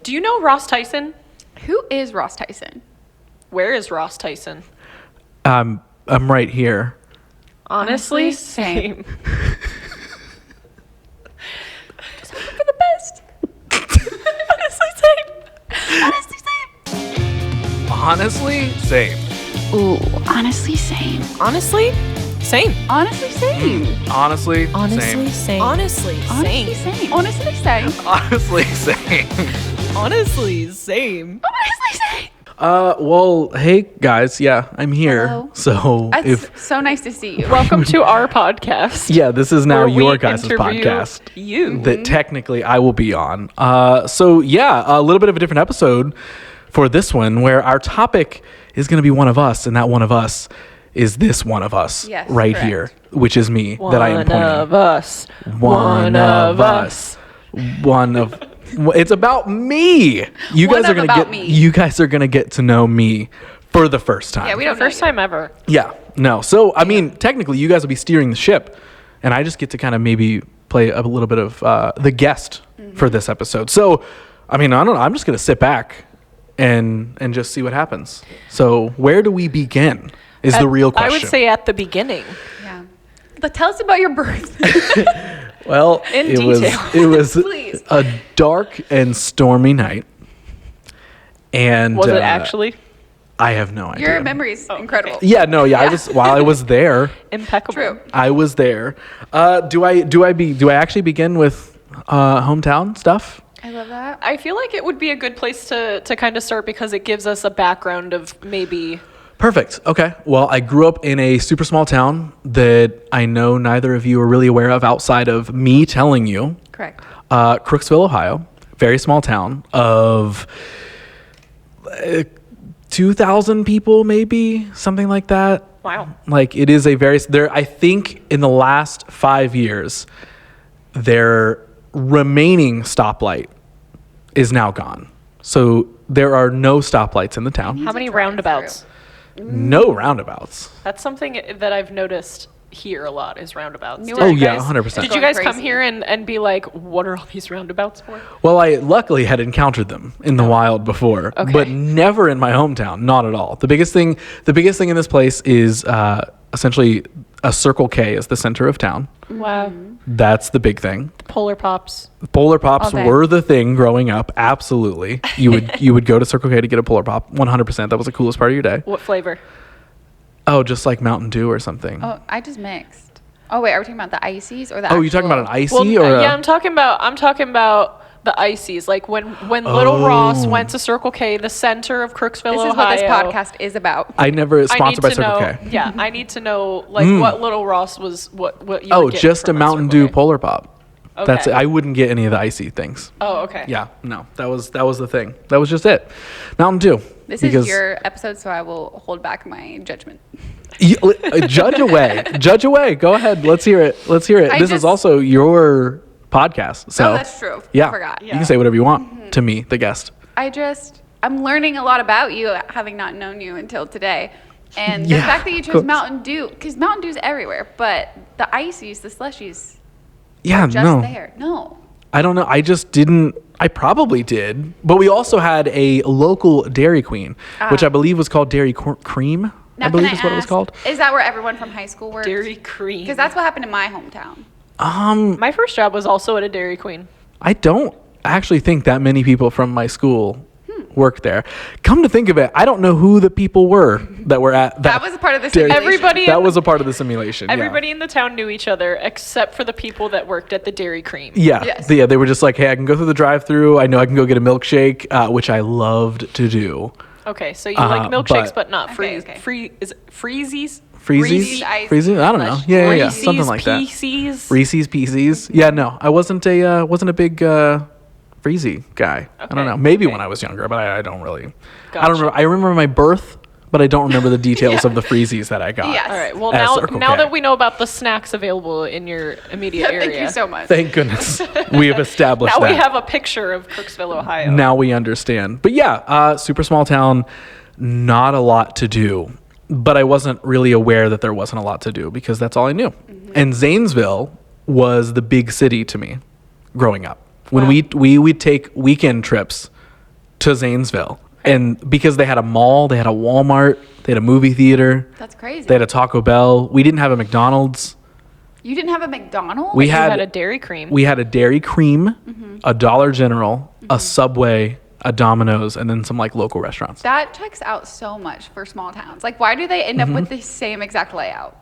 Do you know Ross Tyson? Who is Ross Tyson? Where is Ross Tyson? I'm right here. Honestly, same. Just hoping for the best. Honestly, same. Honestly, same. Honestly, same. Ooh, honestly, same. Honestly, same. Honestly, same. Honestly, Honestly, same. same. Honestly, Honestly, same. same. Honestly, same. Honestly, same. Honestly, same. Honestly, same. Well, hey guys, yeah, I'm here. Hello. So It's so nice to see you. Welcome to our podcast. yeah, this is now where we your guys' interview podcast You. that technically I will be on. So yeah, a little bit of a different episode for this one, where our topic is going to be one of us, and that one of us is this one of us Yes, right correct. here, which is me that I am pointing. One of us. One of us. One of. It's about me. You One guys are of gonna about get. me. You guys are gonna get to know me for the first time. Yeah, we The don't know first you. time ever. Yeah. No. So I mean, technically, you guys will be steering the ship, and I just get to kind of maybe play a little bit of the guest for this episode. So, I mean, I don't know. I'm just gonna sit back and just see what happens. So, where do we begin? Is the real question. I would say at the beginning. Yeah. But tell us about your birth. Well, In it detail. was Please. a dark and stormy night, and Was it actually? I have no idea. Your memory's incredible. Yeah, no, yeah. I was while I was there. Impeccable. True. I was there. Do I actually begin with hometown stuff? I love that. I feel like it would be a good place to kind of start because it gives us a background of maybe. Perfect. Okay. Well, I grew up in a super small town that I know neither of you are really aware of outside of me telling you. Correct. Crooksville, Ohio. Very small town of 2,000 people, maybe something like that. Wow. Like it is a very there. I think in the last 5 years, their remaining stoplight is now gone. So there are no stoplights in the town. How many drive roundabouts? No roundabouts. That's something that I've noticed here a lot is roundabouts. New Did Oh you yeah, guys- 100%. Did you Going guys come crazy. here and be like, what are all these roundabouts for? Well, I luckily had encountered them in the wild before, Okay. but never in my hometown. Not at all. The biggest thing in this place is essentially a Circle K is the center of town. Wow. That's the big thing. Polar Pops. Polar Pops Okay. were the thing growing up. Absolutely, you would go to Circle K to get a Polar Pop. 100%. That was the coolest part of your day. What flavor? Oh, just like Mountain Dew or something. Oh, I just mixed. Oh wait, are we talking about the ices or the? Oh, you talking about an icy Well, or? yeah, I'm talking about the ices. Like when Little Ross went to Circle K, the center of Crooksville, This is Ohio. what this podcast is about. I never I need sponsored by to Circle know. K. Yeah, I need to know like what Little Ross was. What you? Oh, were getting just a from at Mountain Circle Dew K. Polar Pop. That's it. Okay. I wouldn't get any of the icy things. Oh, okay. Yeah, no, that was the thing. That was just it. Mountain Dew. This because is your episode, so I will hold back my judgment. Judge away. Judge away. Go ahead. Let's hear it. Let's hear it. I This is just- also your podcast. So Oh, that's true. Yeah. I forgot. You can say whatever you want to me, the guest. I'm learning a lot about you, having not known you until today. And the Yeah, fact that you of chose course. Mountain Dew, because Mountain Dew's everywhere, but the ices, the slushies, Yeah, are just no. there. No. I don't know. I just didn't. I probably did. But we also had a local Dairy Queen, which I believe was called Dairy Cream. Now, I believe can is what it was ask, called. Is that where everyone from high school works? Dairy Cream. Because that's what happened in my hometown. My first job was also at a Dairy Queen. I don't actually think that many people from my school worked there. Come to think of it, I don't know who the people were that were at That was a part of the Dairy- simulation. Everybody- That was a part of the simulation. yeah. Everybody in the town knew each other except for the people that worked at the Dairy Cream. Yeah, Yes. they were just like, hey, I can go through the drive-through. I know I can go get a milkshake, which I loved to do. Okay, so you like milkshakes, but not Okay, freeze. okay. Is it freezies? Freezies? Reese's Ice Freezies? I don't know. Slush. Yeah, Reese's something like that. Pieces? Reese's Pieces. Yeah, no, I wasn't a big Freezy guy. I don't Okay, know. Maybe okay. when I was younger, but I don't really. I Gotcha. don't remember. I remember my birth, but I don't remember the details of the Freezies that I got. Yes. All right. Well, At now Circle now K. that we know about the snacks available in your immediate area, Thank you so much. Thank goodness we have established now that. we have a picture of Crooksville, Ohio. Now we understand. But yeah, super small town, not a lot to do. But I wasn't really aware that there wasn't a lot to do because that's all I knew. And Zanesville was the big city to me growing up. When Wow. we would take weekend trips to Zanesville. And because they had a mall, they had a Walmart, they had a movie theater, That's crazy. they had a Taco Bell. We didn't have a McDonald's. You didn't have a McDonald's? We You had had a Dairy Cream. We had a Dairy Cream, a Dollar General, a Subway, a Domino's, and then some like local restaurants. That checks out so much for small towns. Like, why do they end up with the same exact layout?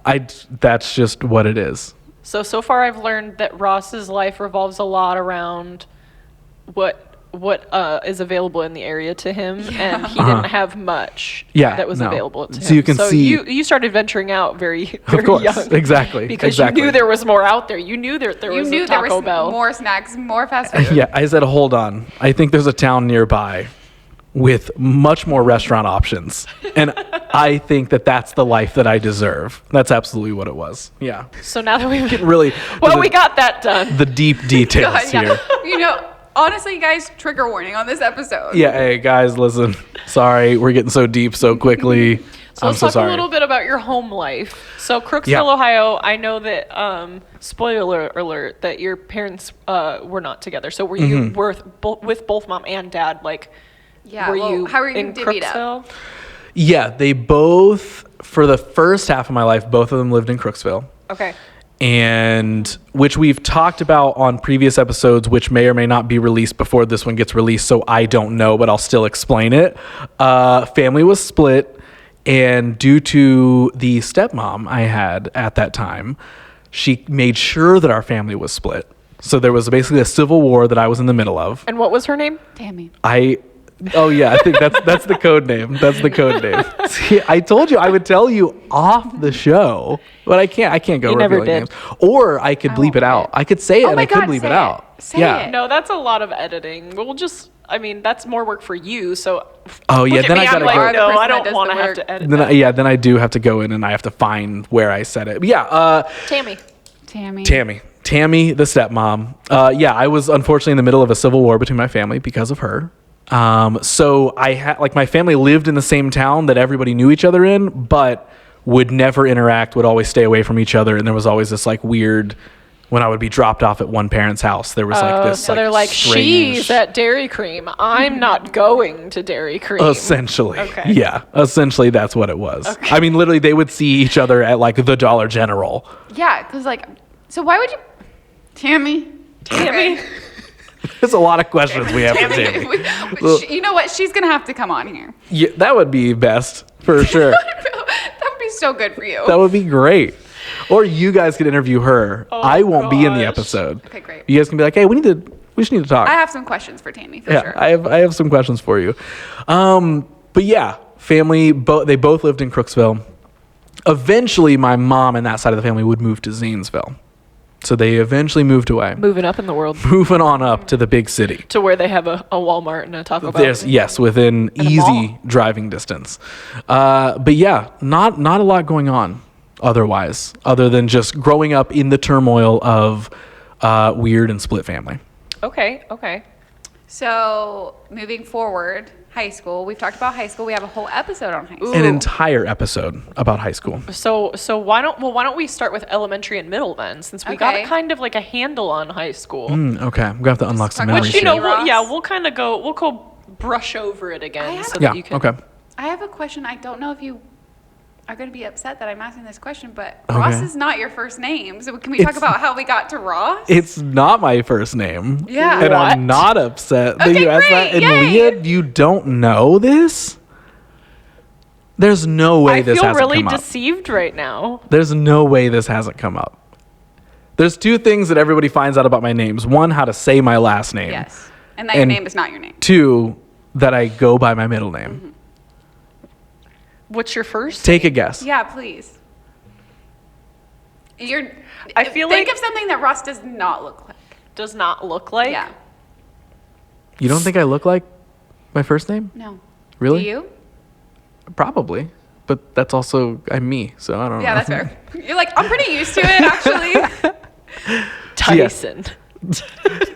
That's just what it is. So far I've learned that Ross's life revolves a lot around what is available in the area to him, and he didn't have much that was available to him. So you can see you started venturing out very of course, young. exactly. Because you knew there was more out there. You knew there was a Taco Bell. More snacks, more fast food. Yeah, I said, hold on. I think there's a town nearby with much more restaurant options. And I think that that's the life that I deserve. That's absolutely what it was. Yeah. So now that we've Really. we got that done. The deep details God, yeah. here. You know, honestly, guys, trigger warning on this episode. Yeah, hey, guys, listen. Sorry, we're getting so deep so quickly. So let's talk a little bit about your home life. So Crooksville, Ohio, I know that, spoiler alert, that your parents were not together. So were you with both mom and dad, like... Yeah, how were you in divvied Crooksville? up? Yeah, they both, for the first half of my life, both of them lived in Crooksville. Okay. And which we've talked about on previous episodes, which may or may not be released before this one gets released. So I don't know, but I'll still explain it. Family was split. And due to the stepmom I had at that time, she made sure that our family was split. So there was basically a civil war that I was in the middle of. And what was her name? Tammy. Oh yeah, I think that's the code name. That's the code name. See, I told you I would tell you off the show, but I can't go You never revealing did. names. Or I could bleep it out. I could say it and my I could God, bleep say it out. Say yeah. it. No, that's a lot of editing. That's more work for you. So Oh yeah, look at then me, I I'm gotta like, go. the no, person I that don't does want the to have work. to edit Then that. then I do have to go in and I have to find where I said it. But yeah, Tammy. Tammy, the stepmom. Yeah, I was unfortunately in the middle of a civil war between my family because of her. So I had my family lived in the same town that everybody knew each other in, but would never interact, would always stay away from each other. And there was always this weird, when I would be dropped off at one parent's house, there was this. So they're like, strange, she's at Dairy Cream. I'm not going to Dairy Cream. essentially. Okay. Yeah, essentially that's what it was. I mean, literally they would see each other at the Dollar General. Yeah, because so why would you... Tammy? Tammy. There's a lot of questions we have for Tammy. You know what? She's going to have to come on here. Yeah, that would be best for sure. That would be so good for you. That would be great. Or you guys could interview her. I won't be in the gosh. episode. Okay, great. You guys can be like, hey, we just need to talk. I have some questions for Tammy, for yeah, sure. I have some questions for you. But yeah, family, they both lived in Crooksville. Eventually, my mom and that side of the family would move to Zanesville. So they eventually moved away. Moving up in the world Moving on up to the big city. to where they have a Walmart and a Taco Bell. Yes, within a easy mall. driving distance. But yeah, not a lot going on otherwise, other than just growing up in the turmoil of weird and split family. Okay. So, moving forward, high school. We've talked about high school. We have a whole episode on high school. An entire episode about high school. So why don't we start with elementary and middle then, since we got Okay. kind of a handle on high school. Okay, I'm gonna have to unlock some talk about memories. Which here. we'll go brush over it again have- so Yeah. that you can. Okay. I have a question. I don't know if you are going to be upset that I'm asking this question, but Okay. Ross is not your first name. So can we talk It's- about how we got to Ross? It's not my first name. Yeah. And What? I'm not upset that Okay, you asked that. great, And yay. Leah, you don't know this? There's no way I this feel hasn't really come up. deceived right now. There's no way this hasn't come up. There's two things that everybody finds out about my names. One, how to say my last name. Yes. And that your And- name is not your name. Two, that I go by my middle name. What's your first? Take a guess. Yeah, please. I feel think like- of something that Ross does not look like. Does not look like. Yeah. You don't think I look like my first name? No. Really? Do you? Probably. But that's also, I'm me, so I don't know. Yeah, that's fair. You're like, I'm pretty used to it, actually. Tyson.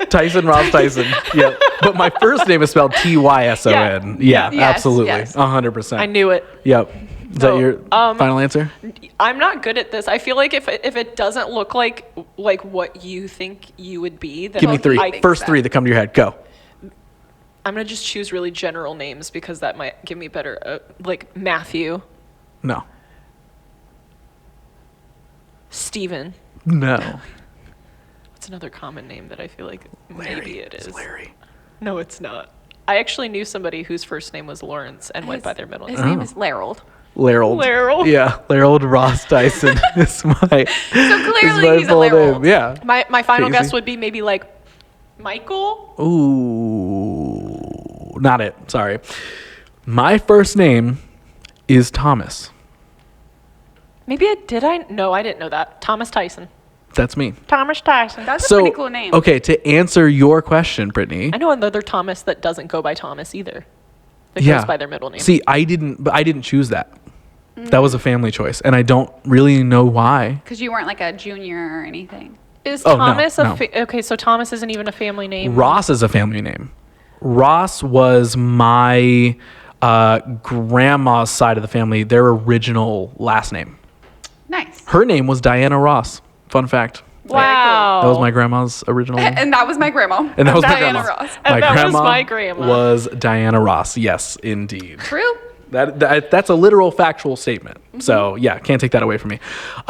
Tyson, Rob Tyson. Yeah. But my first name is spelled Tyson. Yeah, Yes, absolutely. yes. 100%. I knew it. Yep. Is that your final answer? I'm not good at this. I feel like if it doesn't look like what you think you would be, then Give me three. I think First so. three that come to your head. Go. I'm going to just choose really general names because that might give me better, like Matthew, No. Stephen. No. What's another common name that I feel like Larry. maybe it is? It's Larry. No, it's not. I actually knew somebody whose first name was Lawrence and went by their middle His name. name is Larold. Larold. Larold. Yeah, Larold Ross Tyson is my. So clearly is he's a full Larold. name. Yeah. My final Casey. guess would be maybe like Michael. Ooh, not it. Sorry. My first name is Thomas. Maybe I did. No, I didn't know that. Thomas Tyson. That's me. Thomas Tyson. That's a pretty cool name. Okay, to answer your question, Brittany. I know another Thomas that doesn't go by Thomas either. That goes by their middle name. See, I didn't choose that. That was a family choice, and I don't really know why. Because you weren't like a junior or anything. Is Oh, no, Thomas no. okay? So Thomas isn't even a family name. Ross is a family name. Ross was my grandma's side of the family, their original last name. Nice. Her name was Diana Ross. Fun fact. Wow. That was my grandma's original name. And that was my grandma. And that was my Diana grandma. Ross. And that was my grandma. Was Diana Ross. Yes, indeed. True. That's a literal factual statement. So yeah, can't take that away from me.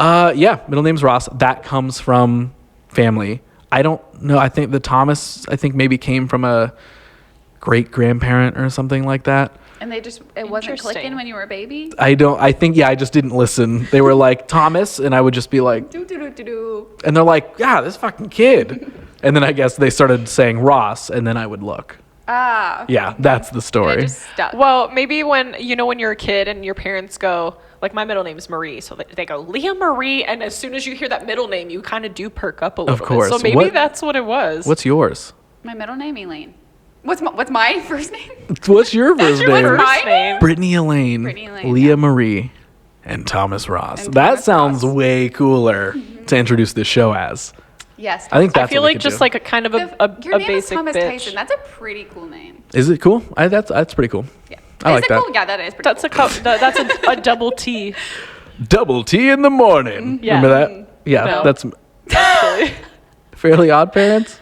Yeah, middle name's Ross. That comes from family. I don't know. I think the Thomas, maybe came from a great grandparent or something like that. And it wasn't Interesting. clicking when you were a baby? I just didn't listen. They were like Thomas, and I would just be like, Do. and they're like, yeah, this fucking kid. And then I guess they started saying Ross, and then I would look. Ah. Yeah, that's the It story. just stuck. Well, maybe when you're a kid and your parents go, like my middle name is Marie, so they go Leah Marie, and as soon as you hear that middle name, you kind of do perk up a little course. bit. So maybe that's what it was. What's yours? My middle name, Elaine. What's my first name? What's your first your name? first Mine? name? Brittany Elaine, Brittany Elaine, Leah yeah. Marie, and Thomas Ross. And That Thomas sounds Ross. way cooler to introduce this show as. Yes. I think that's I feel what we like could just do. like a kind of Your a name is basic Thomas bitch. Tyson. That's a pretty cool name. Is it cool? That's pretty cool. Yeah. I like Is it that. cool? Yeah, that is pretty That's cool. that's a double T. Double T in the morning. Yeah. Remember that? Yeah, No. that's Actually. Fairly Odd Parents.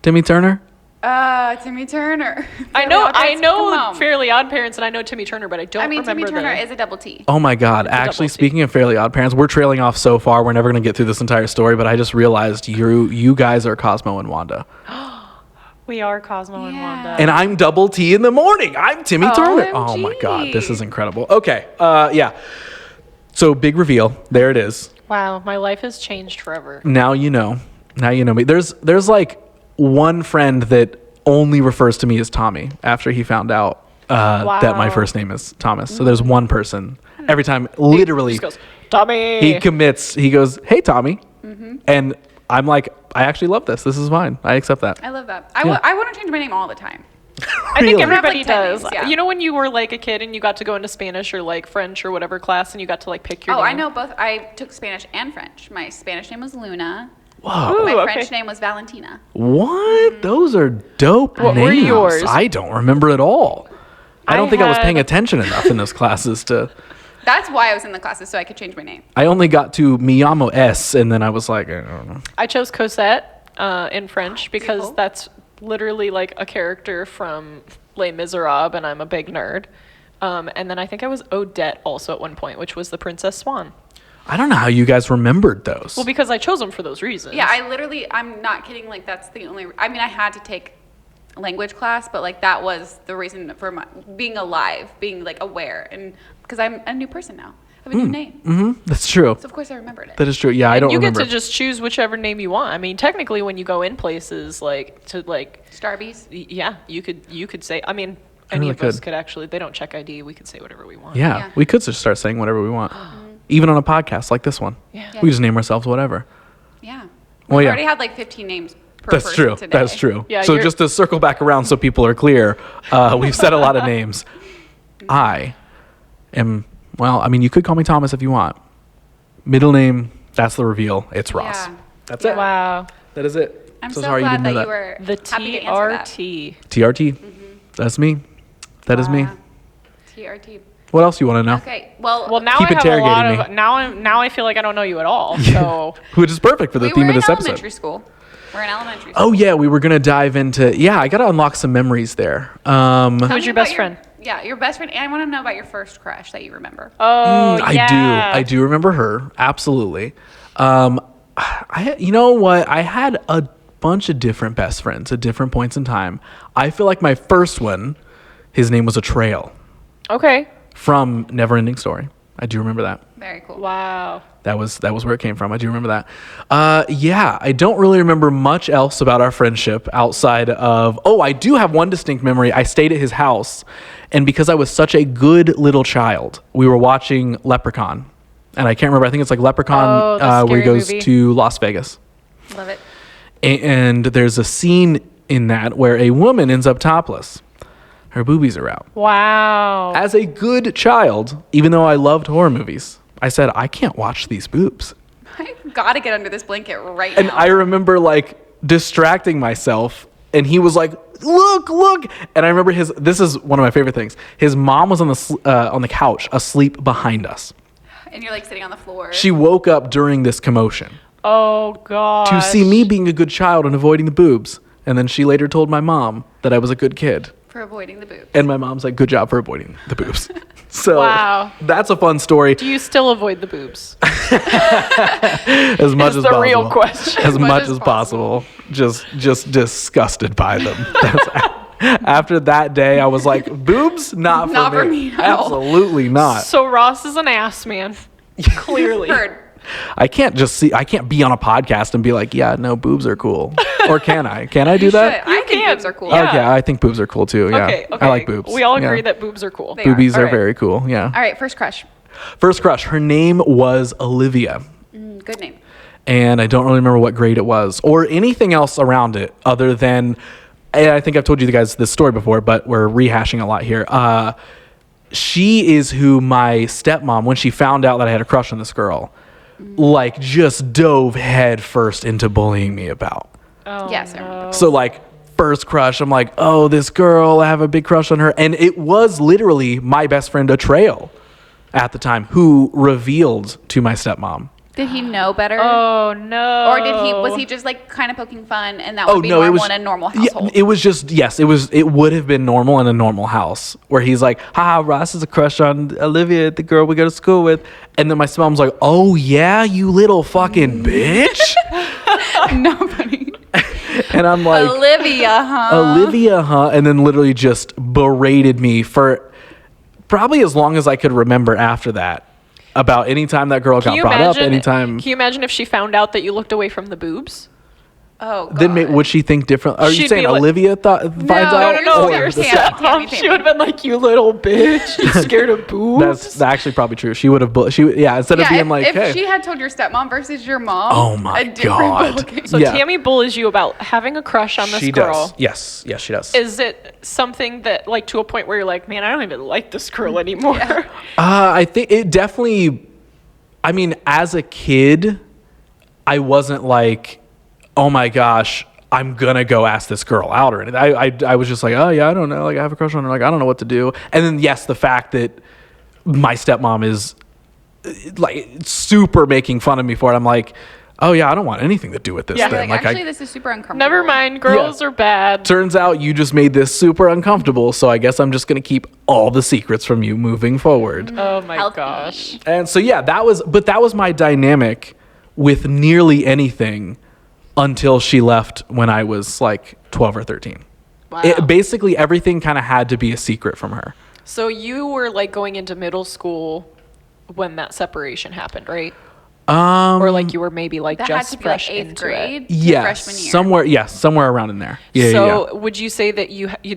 Timmy Turner. Timmy Turner. I know Come on. Fairly Odd Parents and I know Timmy Turner, but I don't remember Timmy Turner the is a double T. Oh my God! It's a double Actually, T. speaking of Fairly Odd Parents, we're trailing off so far. We're never going to get through this entire story. But I just realized you guys are Cosmo and Wanda, We are Cosmo and Yeah. Wanda. and I'm Double T in the morning. I'm Timmy Turner. Oh my OMG. God, this is incredible. Okay, yeah. So big reveal. There it is. Wow, my life has changed forever. Now you know. Now you know me. There's like one friend that only refers to me as Tommy after he found out that my Wow. first name is Thomas. So there's one person every time, literally. He just goes, Tommy. He commits. He goes, "Hey, Tommy," and I'm like, "I actually love this. This is fine. I accept that." I love that. Yeah. I want to change my name all the time. I think Really? everybody I have, like, 10 does. names, yeah. You know when you were like a kid and you got to go into Spanish or like French or whatever class and you got to like pick your Oh, name? I know both. I took Spanish and French. My Spanish name was Luna. Whoa! Ooh, My okay. French name was Valentina. What? Those are dope What names. were yours? I don't remember at all. I don't think I was had- paying attention enough in those classes to. That's why I was in the classes, so I could change my name. I only got to Mi llamo S, and then I was like, I don't know. I chose Cosette in French because Beautiful. that's literally like a character from Les Miserables, and I'm a big nerd. And then I think I was Odette also at one point, which was the Princess Swan. I don't know how you guys remembered those. Well, because I chose them for those reasons. Yeah, I'm not kidding. Like, that's the only, I mean, I had to take a language class, but like that was the reason for my being alive, being like aware. And because I'm a new person now, I have a new name. That's true. So of course I remembered it. That is true. Yeah, I don't you remember. get to just choose whichever name you want. I mean, technically, when you go in places like to like, Starbies. yeah, you could say. I mean, I any really of us could. could actually. They don't check ID. We could say whatever we want. Yeah, Yeah. we could just start saying whatever we want, even on a podcast like this one. Yeah. We just name ourselves whatever. Yeah. Well, We've yeah. already had like 15 names per That's person true. today. That's true. Yeah, so you're- just to circle back around, so people are clear, we've said a lot of names. I am. Well, I mean, you could call me Thomas if you want. Middle name. That's the reveal. It's Ross. Yeah. That's it. Wow. That is it. I'm so sorry glad you didn't that know you were The happy to answer that. TRT. TRT. That's me. That is me. Wow. TRT. What else you want to know? Okay. Well, Well, now Keep I have a lot interrogating of now. Now I feel like I don't know you at all. So Which is perfect for the we theme were of in this elementary episode. school. We're in elementary school. Oh yeah, we were gonna dive into. Yeah, I gotta unlock some memories there. Who's your best friend? Yeah, your best friend. And I want to know about your first crush that you remember. Oh, yeah. I do remember her absolutely. You know what? I had a bunch of different best friends at different points in time. I feel like my first one, his name was Trail. Okay. From Neverending Story. I do remember that. Very cool. Wow. That was where it came from. I do remember that. Yeah, I don't really remember much else about our friendship outside of, I do have one distinct memory. I stayed at his house, and because I was such a good little child, we were watching Leprechaun. And I can't remember. I think it's like Leprechaun the where he scary goes movie. to Las Vegas. Love it. And there's a scene in that where a woman ends up topless. Her boobies are out. Wow. As a good child, even though I loved horror movies, I said, I can't watch these boobs. I've got to get under this blanket right And now. I remember like distracting myself, and he was like, look. And I remember this is one of my favorite things. His mom was on the couch asleep behind us. And you're like sitting on the floor. She woke up during this commotion Oh, God. to see me being a good child and avoiding the boobs. And then she later told my mom that I was a good kid. For avoiding the boobs. And my mom's like, good job for avoiding the boobs. So Wow. that's a fun story. Do you still avoid the boobs? As much Is as the possible. real question. As much as as possible. Just disgusted by them. After that day, I was like, boobs? Not for me. no. Absolutely not. So Ross is an ass man. Clearly. Heard. I can't be on a podcast and be like, yeah, no, boobs are cool. Or can I? Can I do that? I think can. boobs are cool. Yeah. Okay, I think boobs are cool too. Yeah. Okay. I like boobs. We all agree Yeah. that boobs are cool. They Boobies All are right. very cool. Yeah. All right, first crush. First crush. Her name was Olivia. Good name. And I don't really remember what grade it was or anything else around it other than, and I think I've told you guys this story before, but we're rehashing a lot here. She is who my stepmom, when she found out that I had a crush on this girl, like just dove head first into bullying me about. Oh, Yes, I remember. So like first crush, I'm like, oh, this girl, I have a big crush on her. And it was literally my best friend, Trail, at the time, who revealed to my stepmom. Did he know better? Oh, no. Or was he just like kind of poking fun and that would be normal in a normal household? Yeah, it was just, yes, it would have been normal in a normal house where he's like, haha, Ross is a crush on Olivia, the girl we go to school with. And then my mom's like, oh yeah, you little fucking bitch. Nobody. And I'm like, Olivia, huh? And then literally just berated me for probably as long as I could remember after that. About any time that girl got brought up, anytime. Can you imagine if she found out that you looked away from the boobs? Oh, God. Then would she think different? Are you She'd saying be like- Olivia finds out? No, Or your the Tammy. She would have been like, you little bitch. You scared of boobs? That's actually probably true. She would have, instead of Yeah, being if, like, if hey. she had told your stepmom versus your mom, Oh my a different God. ballgame. So Yeah. Tammy bullies you about having a crush on this She girl. does. Yes, she does. Is it something that, like, to a point where you're like, man, I don't even like this girl anymore? I think it definitely, I mean, as a kid, I wasn't like, oh my gosh, I'm gonna go ask this girl out or anything. I was just like, oh yeah, I don't know. Like I have a crush on her. Like I don't know what to do. And then yes, the fact that my stepmom is like super making fun of me for it. I'm like, oh yeah, I don't want anything to do with this. Yeah. Then. Like, actually, I, this is super uncomfortable. Never mind, girls are bad. turns out you just made this super uncomfortable. So I guess I'm just gonna keep all the secrets from you moving forward. Oh my Healthy. gosh. And so yeah, that was my dynamic with nearly anything until she left when I was like 12 or 13. Wow. Basically everything kind of had to be a secret from her. So you were like going into middle school when that separation happened, right? Or like you were maybe like That had just to be like fresh 8th into grade it. to Yes, freshman year. somewhere around in there. Yeah, So would you say that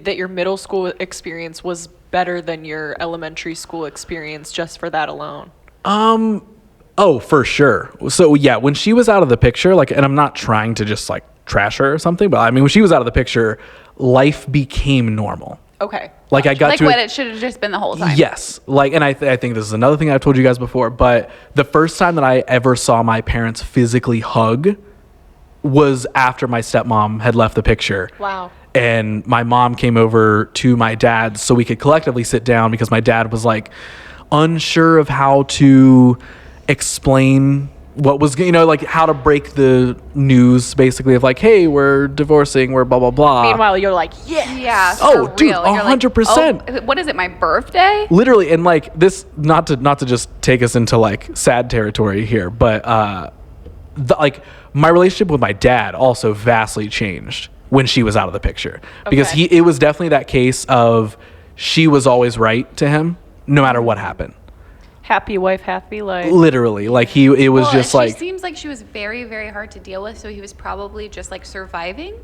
that your middle school experience was better than your elementary school experience just for that alone? Oh, for sure. So yeah, when she was out of the picture, like, and I'm not trying to just like trash her or something, but I mean, when she was out of the picture, life became normal. Okay. Like I got Like to what it should have just been the whole time. Yes. Like, and I think this is another thing I've told you guys before, but the first time that I ever saw my parents physically hug was after my stepmom had left the picture. Wow. And my mom came over to my dad's so we could collectively sit down because my dad was like unsure of how to explain what was, like how to break the news basically of like, hey, we're divorcing, we're blah, blah, blah. Meanwhile, you're like, yes. Yeah. Oh, for dude, real. You're 100%. Like, oh, what is it? My birthday? Literally. And like this, not to just take us into like sad territory here, but like my relationship with my dad also vastly changed when she was out of the picture, because Okay. it was definitely that case of she was always right to him no matter what happened. Happy wife, happy life. Literally, like it was Well, just she like, seems like she was very, very hard to deal with. So he was probably just like surviving.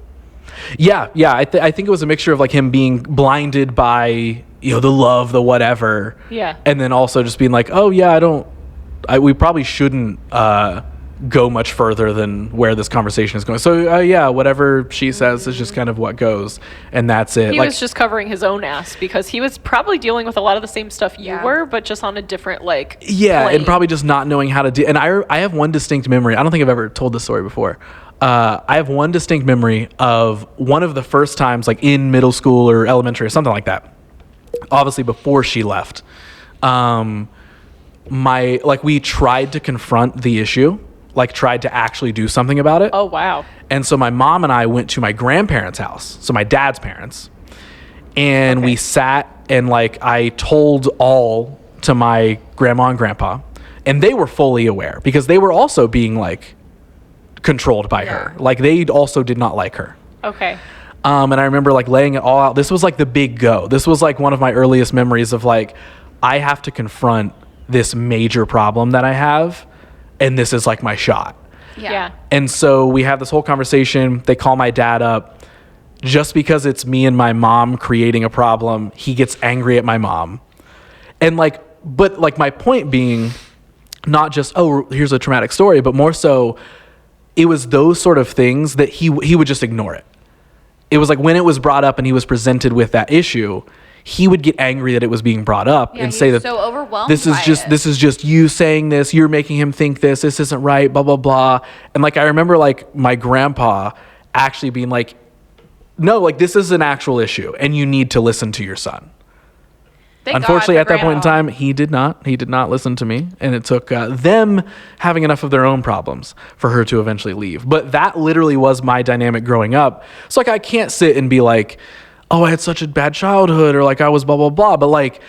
yeah. I think it was a mixture of like him being blinded by, the love, the whatever. Yeah. And then also just being like, oh yeah, we probably shouldn't go much further than where this conversation is going. So yeah, whatever she says is just kind of what goes, and that's it. He like, was just covering his own ass because he was probably dealing with a lot of the same stuff you Yeah. were, but just on a different yeah, plane. and probably just not knowing how to do. And I have one distinct memory. I don't think I've ever told this story before. I have one distinct memory of one of the first times, like in middle school or elementary or something like that. Obviously, before she left, we tried to confront the issue, like tried to actually do something about it. Oh wow. And so my mom and I went to my grandparents' house, so my dad's parents, and we sat and like I told all to my grandma and grandpa, and they were fully aware because they were also being like controlled by her. Like they also did not like her. Okay. And I remember like laying it all out. This was like the big go. This was like one of my earliest memories of like, I have to confront this major problem that I have, and this is like my shot. Yeah. And so we have this whole conversation. They call my dad up. Just because it's me and my mom creating a problem, he gets angry at my mom. And like, but like my point being not just, oh, here's a traumatic story, but more so it was those sort of things that he would just ignore it. It was like when it was brought up and he was presented with that issue, he would get angry that it was being brought up and say that so overwhelmed this is just you saying this, you're making him think this isn't right, blah, blah, blah. And like, I remember like my grandpa actually being like, no, like this is an actual issue and you need to listen to your son. Unfortunately, at that point in time, he did not listen to me, and it took them having enough of their own problems for her to eventually leave. But that literally was my dynamic growing up. So like, I can't sit and be like, oh, I had such a bad childhood, or like I was blah, blah, blah. But like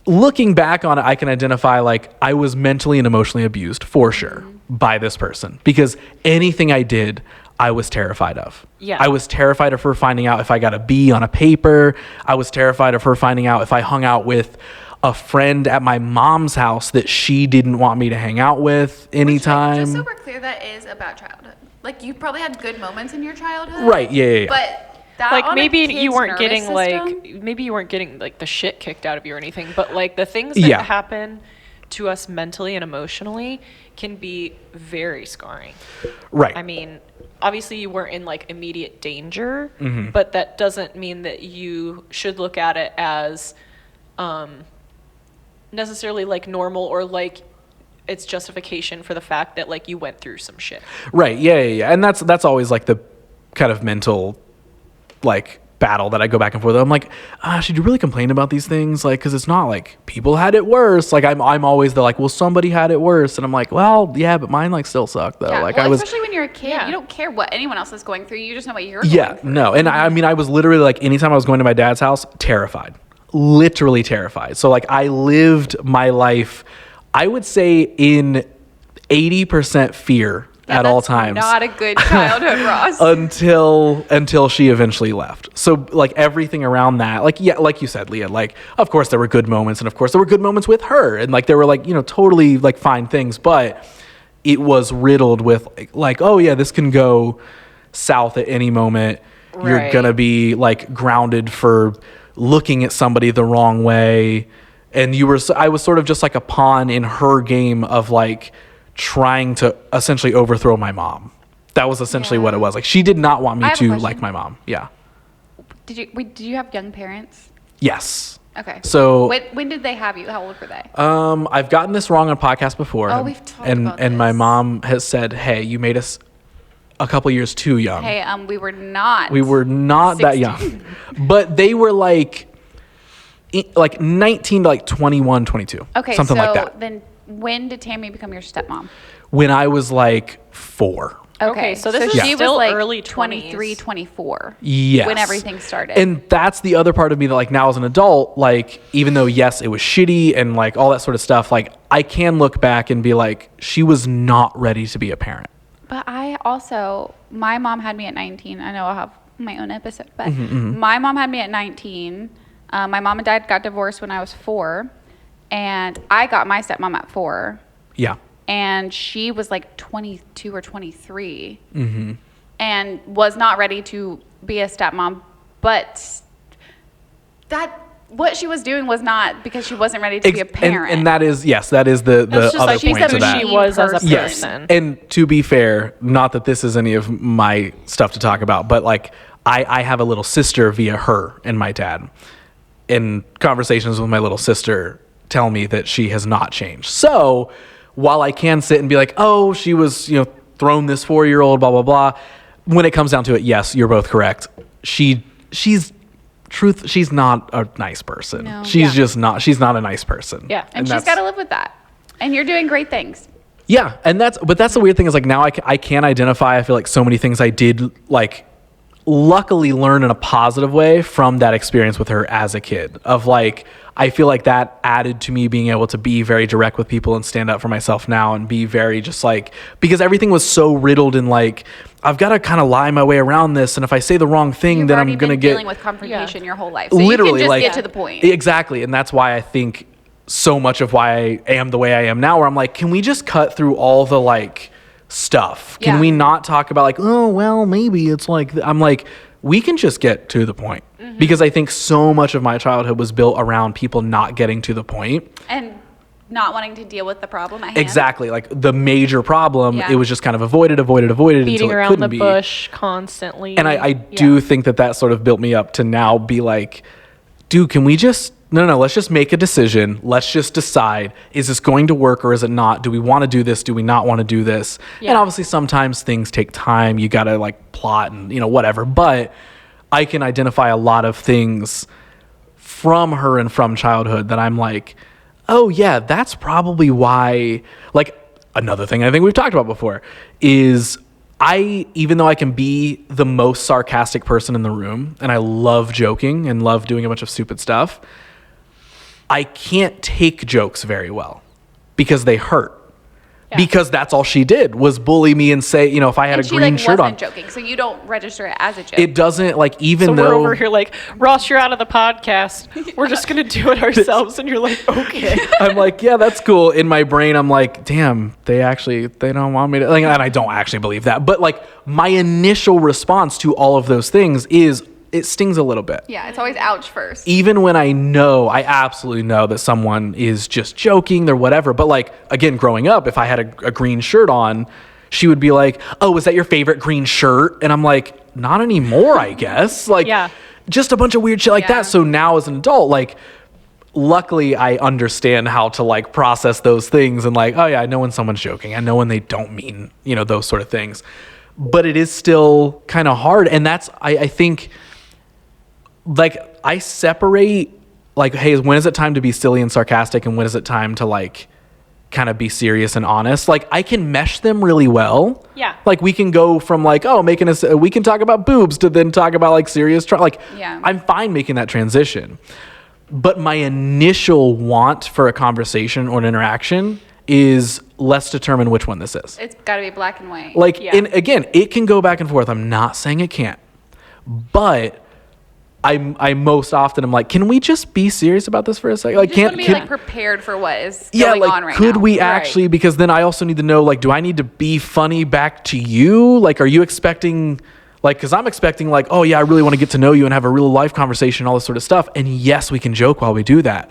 looking back on it, I can identify like I was mentally and emotionally abused for sure by this person, because anything I did, I was terrified of. Yeah. I was terrified of her finding out if I got a B on a paper. I was terrified of her finding out if I hung out with a friend at my mom's house that she didn't want me to hang out with anytime. Just so we're clear, that is about childhood. Like you probably had good moments in your childhood. Right, yeah. But that Like on maybe a kid's you weren't nervous getting system, maybe you weren't getting like the shit kicked out of you or anything, but like the things that Yeah. happen to us mentally and emotionally can be very scarring. Right. I mean, obviously you weren't in like immediate danger, Mm-hmm. but that doesn't mean that you should look at it as necessarily like normal or like it's justification for the fact that like you went through some shit. Right. Yeah. And that's always like the kind of mental like battle that I go back and forth. I'm like, should you really complain about these things? Like, cause it's not like people had it worse. Like I'm always the like, well, somebody had it worse. And I'm like, well, yeah, but mine like still sucked though. yeah, Like well, I was, especially when you're a kid, Yeah. you don't care what anyone else is going through. You just know what you're yeah, going through. no. And I mean, I was literally like, anytime I was going to my dad's house, terrified, literally terrified. So like I lived my life, I would say in 80% fear Yeah, at all that's times. Not a good childhood, Ross. until she eventually left. So like everything around that, like, yeah, like you said, Leah, like of course there were good moments, and of course there were good moments with her, and like there were like, totally like fine things, but it was riddled with like, oh yeah, this can go south at any moment. You're Right. gonna be like grounded for looking at somebody the wrong way, and I was sort of just like a pawn in her game of like trying to essentially overthrow my mom. That was essentially what it was. Like she did not want me I have a to question. like my mom. Yeah. Did you have young parents? Yes. Okay. So when did they have you? How old were they? I've gotten this wrong on podcasts before. Oh, we've talked and about and my this. mom has said, "Hey, you made us a couple years too young." Hey, we were not. We were not that 16. young. But they were like 19 to like 21, 22. Okay, Something so like that. then when did Tammy become your stepmom? when I was like 4. Okay, so this is she still was like early 23, 20s. 24. Yes. When everything started. And that's the other part of me that like now as an adult, like even though yes, it was shitty and like all that sort of stuff, like I can look back and be like, she was not ready to be a parent. But my mom had me at 19. I know I'll have my own episode, but my mom had me at 19. My mom and dad got divorced when I was 4, and I got my stepmom at 4. Yeah. And she was like 22 or 23 and was not ready to be a stepmom. But what she was doing was not because she wasn't ready to be a parent. And that is, yes, that is the That's just other like point to who that. she was as a Yes. person. And to be fair, not that this is any of my stuff to talk about, but like I have a little sister via her and my dad. And conversations with my little sister tell me that she has not changed. So while I can sit and be like, oh, she was, thrown this 4-year-old, blah, blah, blah. When it comes down to it, yes, you're both correct. She's not a nice person. No. She's not a nice person. Yeah. And she's got to live with that. And you're doing great things. Yeah. And that's the weird thing is like now I can identify, I feel like so many things I did like luckily learn in a positive way from that experience with her as a kid of like, I feel like that added to me being able to be very direct with people and stand up for myself now and be very just like, because everything was so riddled in like, I've got to kind of lie my way around this. And if I say the wrong thing, then I'm going to get dealing with confrontation your whole life. So literally you can just like, get to the point. Exactly. And that's why I think so much of why I am the way I am now, where I'm like, can we just cut through all the like stuff? Can we not talk about like, oh, well, maybe it's like, I'm like, we can just get to the point. Because I think so much of my childhood was built around people not getting to the point. And not wanting to deal with the problem at hand. Exactly. Like the major problem, it was just kind of avoided Beating until it around couldn't the be. bush constantly. And I do think that sort of built me up to now be like, dude, can we just, no, let's just make a decision. Let's just decide, is this going to work or is it not? Do we want to do this? Do we not want to do this? Yeah. And obviously sometimes things take time. You got to like plot and, whatever. But I can identify a lot of things from her and from childhood that I'm like, oh yeah, that's probably why. Like another thing I think we've talked about before is even though I can be the most sarcastic person in the room and I love joking and love doing a bunch of stupid stuff, I can't take jokes very well because they hurt. Yeah. Because that's all she did was bully me and say, if I had a green shirt on. And she wasn't joking, so you don't register it as a joke. It doesn't so we're over here like, Ross, you're out of the podcast. We're just going to do it ourselves. And you're like, okay. I'm like, yeah, that's cool. In my brain, I'm like, damn, they don't want me to, like, and I don't actually believe that. But like my initial response to all of those things is, it stings a little bit. Yeah, it's always ouch first. Even when I absolutely know that someone is just joking or whatever. But like, again, growing up, if I had a green shirt on, she would be like, oh, is that your favorite green shirt? And I'm like, not anymore, I guess. Like, just a bunch of weird shit like that. So now as an adult, like, luckily I understand how to like process those things and like, oh yeah, I know when someone's joking. I know when they don't mean, those sort of things. But it is still kind of hard. And that's, I think, like I separate like, hey, when is it time to be silly and sarcastic and when is it time to like kind of be serious and honest? Like I can mesh them really well. Yeah. Like we can go from like, oh, we can talk about boobs to then talk about like serious, I'm fine making that transition. But my initial want for a conversation or an interaction is let's determine which one this is. It's got to be black and white. Like, and again, it can go back and forth. I'm not saying it can't, but I most often am like, can we just be serious about this for a second? Like, you just want to be like prepared for what is going on right now. Could we actually? Because then I also need to know, like, do I need to be funny back to you? Like, are you expecting, like, because I'm expecting, like, oh yeah, I really want to get to know you and have a real life conversation, all this sort of stuff. And yes, we can joke while we do that.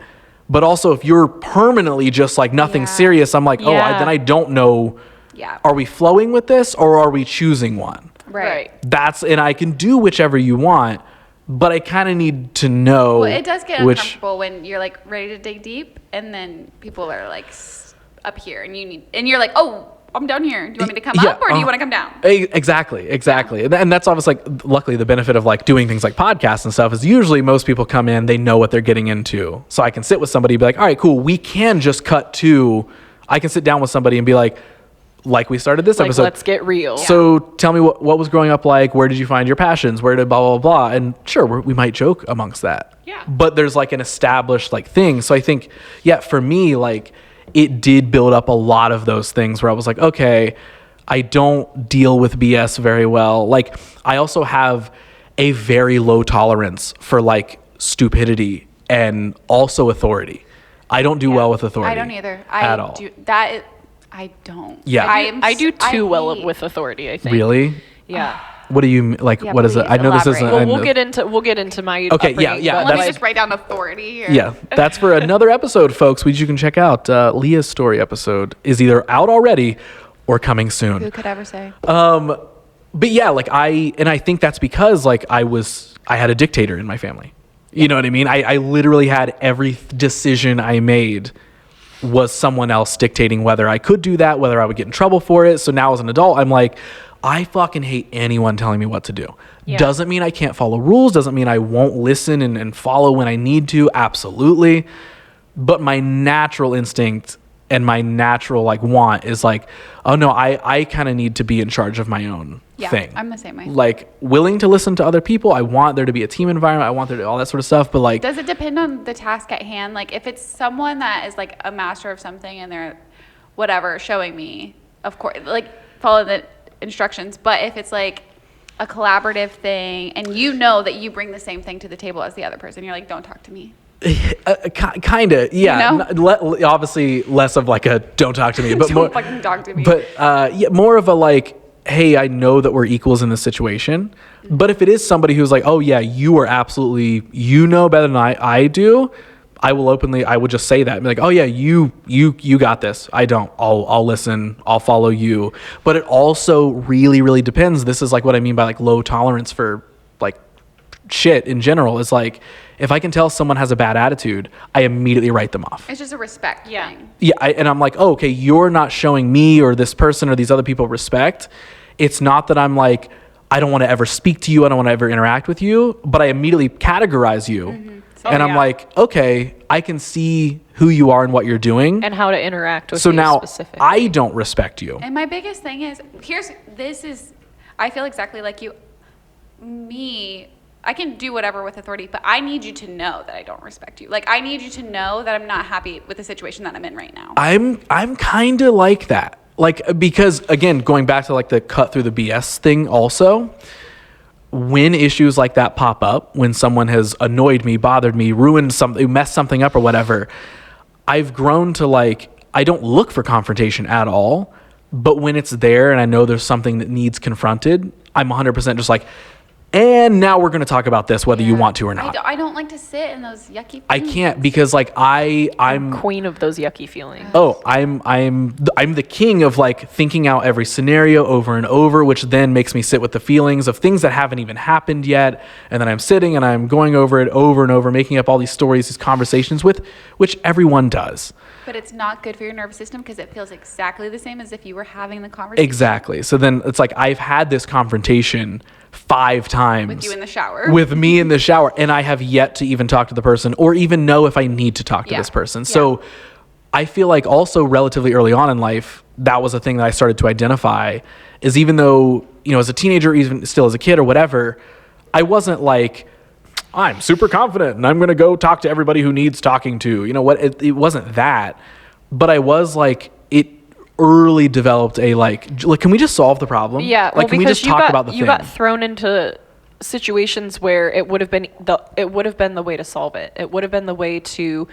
But also, if you're permanently just like nothing serious, I'm like, then I don't know. Yeah. Are we flowing with this or are we choosing one? Right. And I can do whichever you want. But I kind of need to know. Well, it does get uncomfortable when you're like ready to dig deep, and then people are like up here, and you're like, oh, I'm down here. Do you want me to come up, or do you want to come down? Exactly. And that's obviously like, luckily, the benefit of like doing things like podcasts and stuff is usually most people come in, they know what they're getting into. So I can sit with somebody and be like, all right, cool. We can just cut to. I can sit down with somebody and be like, like we started this Like, episode. let's get real. So tell me what was growing up like? Where did you find your passions? Where did blah, blah, blah? And sure, we might joke amongst that. Yeah. But there's like an established like thing. So I think, yeah, for me, like it did build up a lot of those things where I was like, okay, I don't deal with BS very well. Like I also have a very low tolerance for like stupidity and also authority. I don't do well with authority. I don't either. At all. I don't. Yeah. I do too well hate- with authority, I think. Really? Yeah. What do you like? Yeah, what is it? please I know this elaborate. isn't. Well, I we'll know- get into my Okay, yeah, upbringing, yeah, but, Let me that's- just write down authority here. Yeah, that's for another episode, folks, which you can check out. Leah's story episode is either out already or coming soon. Who could ever say? But yeah, like I think that's because like I had a dictator in my family. You know what I mean? I literally had every decision I made was someone else dictating whether I could do that, whether I would get in trouble for it. So now as an adult, I'm like, I fucking hate anyone telling me what to do. Yeah. Doesn't mean I can't follow rules. Doesn't mean I won't listen and follow when I need to. Absolutely. But my natural instinct and my natural like want is like, oh no, I kind of need to be in charge of my own thing. I'm the same way. Like willing to listen to other people. I want there to be a team environment. I want there to all that sort of stuff. But like, Does it depend on the task at hand? Like if it's someone that is like a master of something and they're whatever showing me, of course, like follow the instructions. But if it's like a collaborative thing and you know that you bring the same thing to the table as the other person, you're like, don't talk to me. kind of, yeah. You know? Obviously less of like a don't talk to me, but Don't more, fucking talk to me. But yeah, more of a like, hey, I know that we're equals in this situation. But if it is somebody who's like, oh yeah, you are absolutely, you know better than I do, I will just say that and be like, oh yeah, you got this. I don't. I'll listen. I'll follow you. But it also really, really depends. This is like what I mean by like low tolerance for like shit in general. Is like if I can tell someone has a bad attitude, I immediately write them off. It's just a respect thing. Yeah, and I'm like, oh, okay, you're not showing me or this person or these other people respect. It's not that I'm like, I don't want to ever speak to you. I don't want to ever interact with you. But I immediately categorize you. Mm-hmm. And I'm like, okay, I can see who you are and what you're doing. And how to interact with So you now specifically. I don't respect you. And my biggest thing is, I feel exactly like you. I can do whatever with authority, but I need you to know that I don't respect you. Like, I need you to know that I'm not happy with the situation that I'm in right now. I'm kind of like that. Like, because again, going back to like the cut through the BS thing also, when issues like that pop up, when someone has annoyed me, bothered me, ruined something, messed something up or whatever, I've grown to like, I don't look for confrontation at all, but when it's there and I know there's something that needs confronted, I'm 100% just like, and now we're going to talk about this, whether you want to or not. I don't like to sit in those yucky things. I can't because like I'm queen of those yucky feelings. Oh, I'm the king of like thinking out every scenario over and over, which then makes me sit with the feelings of things that haven't even happened yet, and then I'm sitting and I'm going over it over and over, making up all these stories, these conversations with which everyone does. But it's not good for your nervous system because it feels exactly the same as if you were having the conversation. Exactly. So then it's like I've had this confrontation 5 times With you in the shower. with me in the shower, and I have yet to even talk to the person or even know if I need to talk to this person. So I feel like also relatively early on in life, that was a thing that I started to identify is even though, you know, as a teenager, even still as a kid or whatever, I wasn't like, I'm super confident and I'm going to go talk to everybody who needs talking to. You know what? It wasn't that. But I was like, it early developed a like, can we just solve the problem? Yeah, Like, can we just talk about the thing? You got thrown into situations where it would have been the way to solve it. It would have been the way to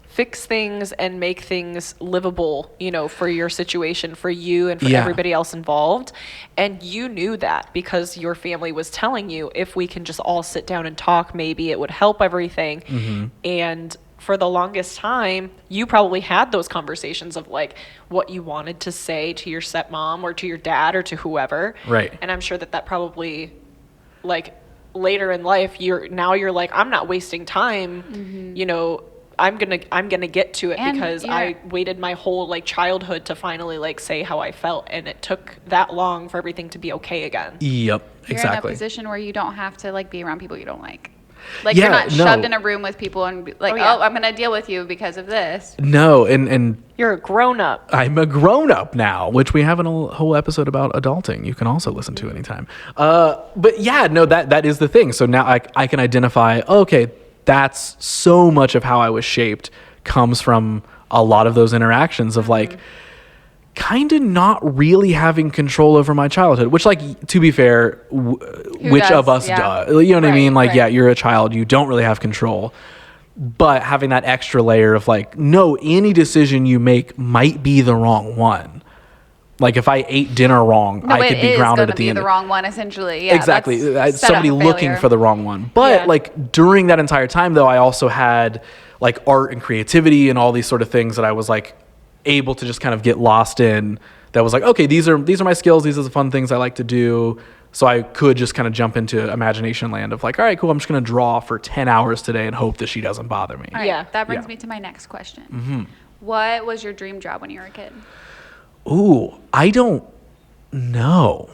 fix things and make things livable, you know, for your situation, for you and for everybody else involved. And you knew that because your family was telling you, if we can just all sit down and talk, maybe it would help everything. Mm-hmm. And for the longest time, you probably had those conversations of like what you wanted to say to your stepmom or to your dad or to whoever. Right. And I'm sure that probably like later in life, you're like, I'm not wasting time, you know, I'm gonna get to it And because I waited my whole like childhood to finally like say how I felt, and it took that long for everything to be okay again. Yep, You're exactly. in a position where you don't have to like be around people you don't like. Like Yeah, you're not no. shoved in a room with people and be like, yeah. oh, I'm gonna deal with you because of this. No, and You're a grown up. I'm a grown up now, which we have a whole episode about adulting. You can also listen to anytime. But yeah, no, that is the thing. So now I can identify, okay, that's so much of how I was shaped comes from a lot of those interactions of like kind of not really having control over my childhood, which like, to be fair, which does? of us Yeah. does? You know what I Right, mean? Like, right. yeah, you're a child, you don't really have control. But having that extra layer of like, no, any decision you make might be the wrong one. Like if I ate dinner wrong, No, I could be grounded at the end. The wrong one, essentially. Yeah, Exactly. that's set up Somebody looking failure. for the wrong one. But Yeah. like during that entire time though, I also had like art and creativity and all these sort of things that I was like able to just kind of get lost in. That was like, okay, these are my skills. These are the fun things I like to do. So I could just kind of jump into imagination land of like, all right, cool. I'm just going to draw for 10 hours today and hope that she doesn't bother me. All right, Yeah. that brings Yeah. me to my next question. What was your dream job when you were a kid? Ooh, I don't know.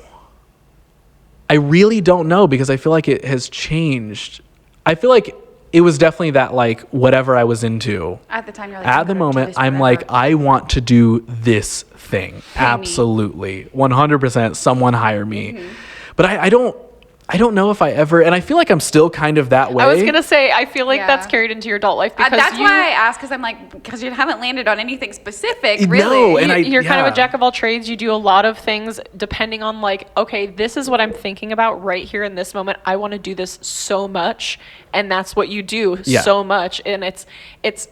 I really don't know because I feel like it has changed. I feel like it was definitely that like whatever I was into. At the time, you're like, At I'm the gonna do moment, this I'm forever. like, I want to do this thing. me. Absolutely. 100% someone hire me. Mm-hmm. But I don't know if I ever, and I feel like I'm still kind of that way. I was gonna say, I feel like Yeah. that's carried into your adult life because that's you, why I asked, because I'm like, because you haven't landed on anything specific, really. No, and you're kind of yeah. a jack of all trades. You do a lot of things depending on like, okay, this is what I'm thinking about right here in this moment. I want to do this so much, and that's what you do Yeah. so much, and it's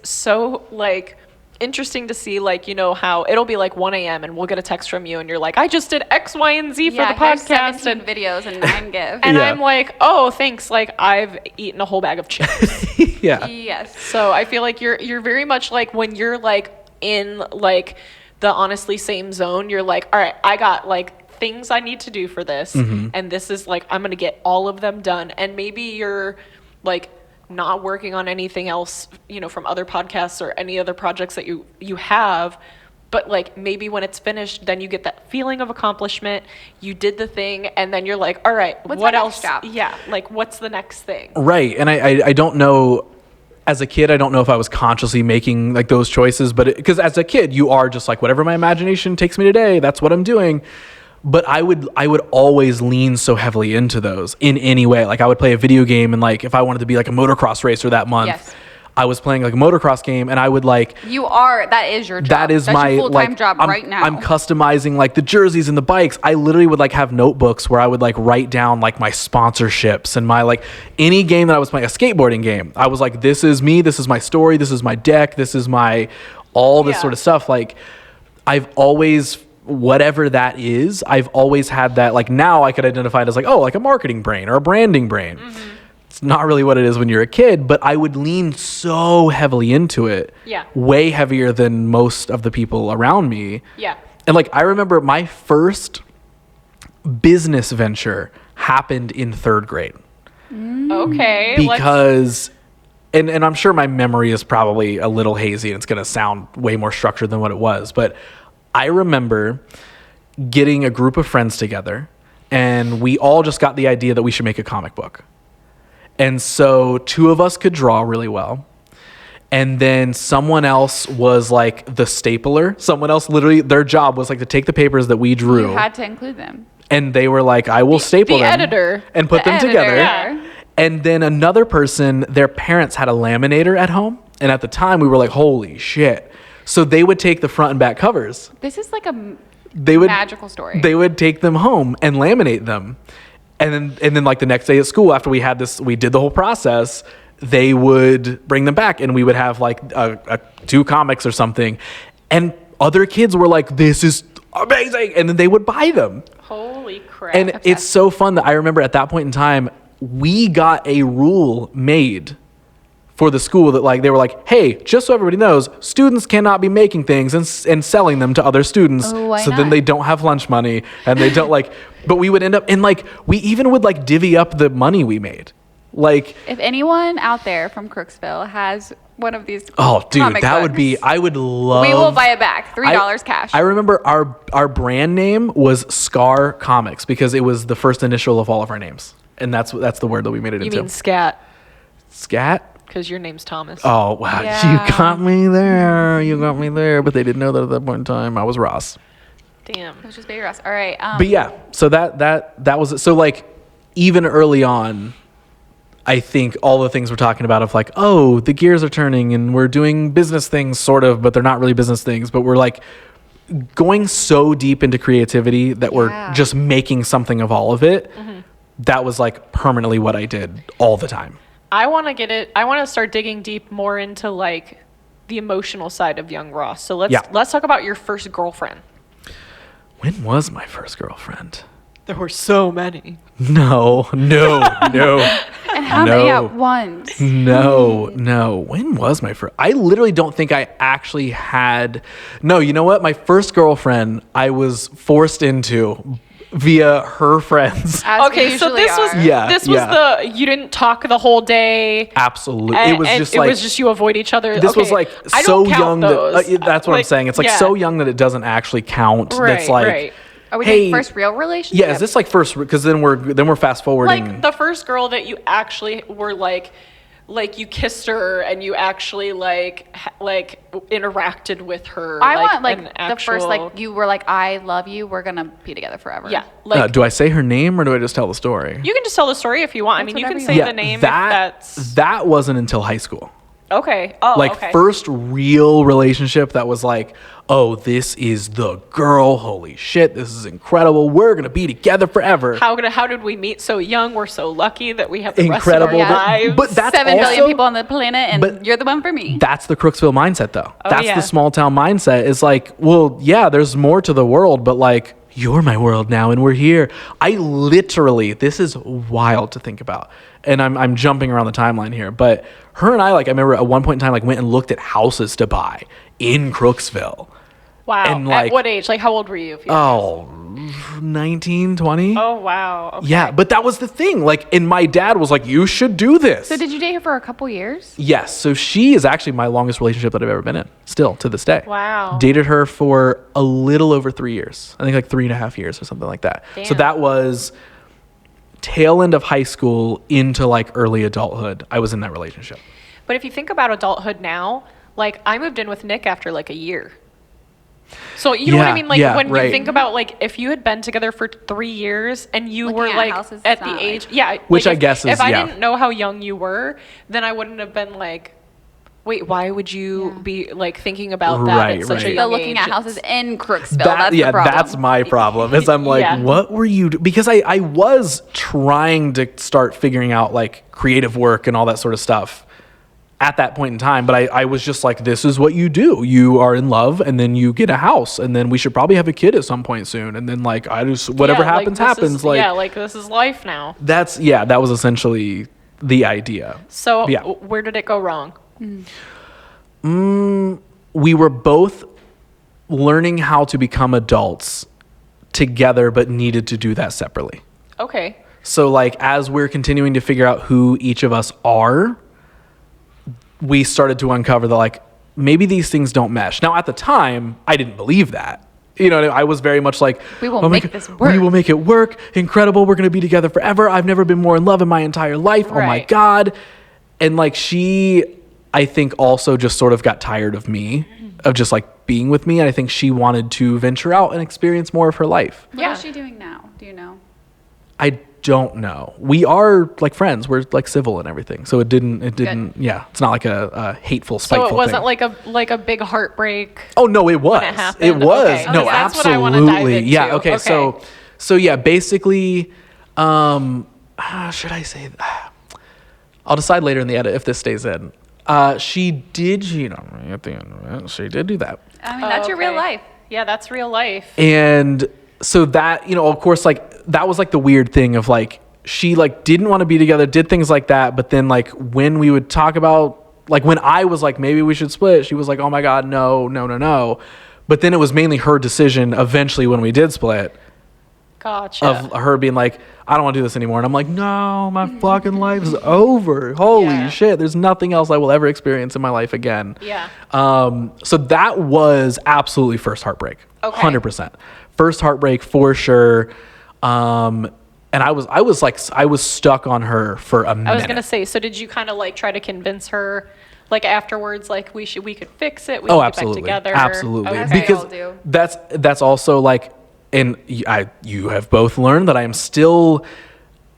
so like interesting to see, like, you know, how it'll be like 1 a.m. and we'll get a text from you and you're like, I just did X, Y, and Z for the here's podcast 17 and videos and 9 GIFs. and Yeah. I'm like, oh, thanks. Like I've eaten a whole bag of chips. yeah. Yes. So I feel like you're very much like when you're like in like the honestly same zone, you're like, all right, I got like things I need to do for this. And this is like, I'm going to get all of them done. And maybe you're like not working on anything else, you know, from other podcasts or any other projects that you have. But like maybe when it's finished, then you get that feeling of accomplishment. You did the thing, and then you're like, all right, What's what my else? next job? Yeah, like what's the next thing? Right. And I don't know, as a kid, I don't know if I was consciously making like those choices, but because as a kid, you are just like, whatever my imagination takes me today, that's what I'm doing. But I would always lean so heavily into those in any way. Like I would play a video game, and like if I wanted to be like a motocross racer that month, Yes. I was playing like a motocross game, and I would like, That is your job. that is That's my your full-time like job I'm, right now. I'm customizing like the jerseys and the bikes. I literally would like have notebooks where I would like write down like my sponsorships and my like any game that I was playing, a skateboarding game. I was like, this is me, this is my story, this is my deck, this is my all this Yeah. sort of stuff. Like I've always, whatever that is, I've always had that. Like now I could identify it as like, oh, like a marketing brain or a branding brain. It's not really what it is when you're a kid, but I would lean so heavily into it. Yeah. Way heavier than most of the people around me. Yeah. And like I remember my first business venture happened in 3rd grade Okay. because and I'm sure my memory is probably a little hazy and it's going to sound way more structured than what it was, but I remember getting a group of friends together and we all just got the idea that we should make a comic book. And so 2 of us could draw really well. And then someone else was like the stapler. Someone else literally, their job was like to take the papers that we drew. You had to include them. And they were like, I will staple the them editor. and put The them editor, together. yeah. And then another person, their parents had a laminator at home. And at the time we were like, holy shit. So they would take the front and back covers. This is like a They would magical story. They would take them home and laminate them. And then like the next day at school, after we did the whole process, they would bring them back and we would have like a 2 comics or something. And other kids were like, this is amazing. And then they would buy them. Holy crap. And it's so fun that I remember at that point in time, we got a rule made for the school that like, they were like, hey, just so everybody knows, students cannot be making things and selling them to other students. Oh, why so then not? they don't have lunch money and they don't like, but we would end up, and like, we even would like divvy up the money we made. Like, If anyone out there from Crooksville has one of these oh dude, comic that would books, be, I would love. we will buy it back. $3 cash. I remember our brand name was Scar Comics because it was the first initial of all of our names. And that's the word that we made it you into. mean scat? Scat? Because your name's Thomas. Oh, wow. Yeah. You got me there. You got me there. But they didn't know that at that point in time. I was Ross. Damn. It was just Baby Ross. All right. But yeah, so that was it. So like even early on, I think all the things we're talking about of like, oh, the gears are turning and we're doing business things sort of, but they're not really business things, but we're like going so deep into creativity that we're just making something of all of it. That was like permanently what I did all the time. I want to start digging deep more into like the emotional side of young Ross. So let's talk about your first girlfriend. When was my first girlfriend? There were so many. No. and how many at once? No. When was my first? I literally don't think I actually had. No, you know what? My first girlfriend I was forced into via her friends. As we Okay, so usually this was are. this was the you didn't talk the whole day. Absolutely. And, It was and just it like was just you avoid each other. this was Okay, like I so don't count young those. that that's what I'm saying. It's like so young that it doesn't actually count. That's like right. Are we hey, doing first real relationship? Yeah, is this like first? Because then we're fast forwarding. Like the first girl that you actually were like you kissed her and you actually like interacted with her. I want like an the first like you were like, I love you. We're gonna be together forever. Yeah. Like do I say her name or do I just tell the story? you can just tell the story if you want. I mean, you can whatever say you the name if that that's that wasn't until high school. okay. Oh, Like okay. first real relationship that was like, oh, this is the girl. Holy shit, this is incredible. We're gonna be together forever. How did we meet so young? We're so lucky that we have the Incredible. rest of our lives. But that's 7 billion also- people on the planet, and but you're the one for me. That's the Crooksville mindset, though. That's yeah. the small town mindset. Is like, well, yeah, there's more to the world, but like, you're my world now, and we're here. I literally, this is wild to think about, and I'm jumping around the timeline here, but her and I, like, I remember at one point in time, like, went and looked at houses to buy in Crooksville. wow. and, like- At what age? Like how old were you? If you Oh, 19, 20. Oh wow. Okay. Yeah, but that was the thing. Like, and my dad was like, you should do this. So did you date her for a couple years? Yes. So she is actually my longest relationship that I've ever been in, still to this day. Wow. Dated her for a little over 3 years. I think like 3.5 years or something like that. So Damn. that was tail end of high school into like early adulthood. I was in that relationship. But if you think about adulthood now, like I moved in with Nick after like a year. So you know what I Yeah, mean? Like yeah, when right. you think about like if you had been together for 3 years and you Looking were at like houses is at the not, age, like- yeah, Which like, I guess is, if I yeah. didn't know how young you were, then I wouldn't have been like, wait, why would you be like thinking about that Right, at such a right. young So looking age? at houses in Crooksville. That- That's yeah, the problem. that's my problem. Is I'm like, Yeah. what were you? Because I was trying to start figuring out like creative work and all that sort of stuff at that point in time. But I was just like, this is what you do. You are in love, and then you get a house, and then we should probably have a kid at some point soon. And then like I just whatever Yeah, like, happens this happens. is- like yeah, like this is life now. that was essentially the idea. So Yeah. where did it go wrong? We were both learning how to become adults together, but needed to do that separately. Okay. So like as we're continuing to figure out who each of us are, we started to uncover that like maybe these things don't mesh. Now at the time, I didn't believe that. You know, I was very much like, We will "Oh my make God, this We work." will make it work. Incredible. We're going to be together forever. I've never been more in love in my entire life. Oh my Right. God. And like she, I think also just sort of got tired of me, of just like being with me. And I think she wanted to venture out and experience more of her life. What Yeah. is she doing now? Do you know? I don't know. We are like friends. We're like civil and everything. So it didn't, yeah. It's not like a hateful, spiteful So it wasn't thing. like a big heartbreak. Oh no, it was. it happened? It was. Okay. No, Okay, that's what absolutely. I wanna dive into. Yeah. Okay. Okay. So yeah, basically, should I say? I'll decide later in the edit if this stays in. She did cheat on me at the end of it. She did do that. I mean, that's your real Okay. life. Yeah, that's real life. And so that, you know, of course, like that was like the weird thing of like, she like didn't want to be together, did things like that. But then like when we would talk about, like when I was like, maybe we should split, she was like, oh my God, no. But then it was mainly her decision eventually when we did split Gotcha. of her being like, I don't want to do this anymore. And I'm like, no, my fucking life is over. Holy Yeah. shit. There's nothing else I will ever experience in my life again. Yeah. So that was absolutely first heartbreak. Okay. 100%. First heartbreak for sure. And I was stuck on her for a minute. I was gonna say, so did you kind of like try to convince her, like afterwards, like we could fix it, we can get back together? Absolutely, Okay. because They all do. that's also like, and you have both learned that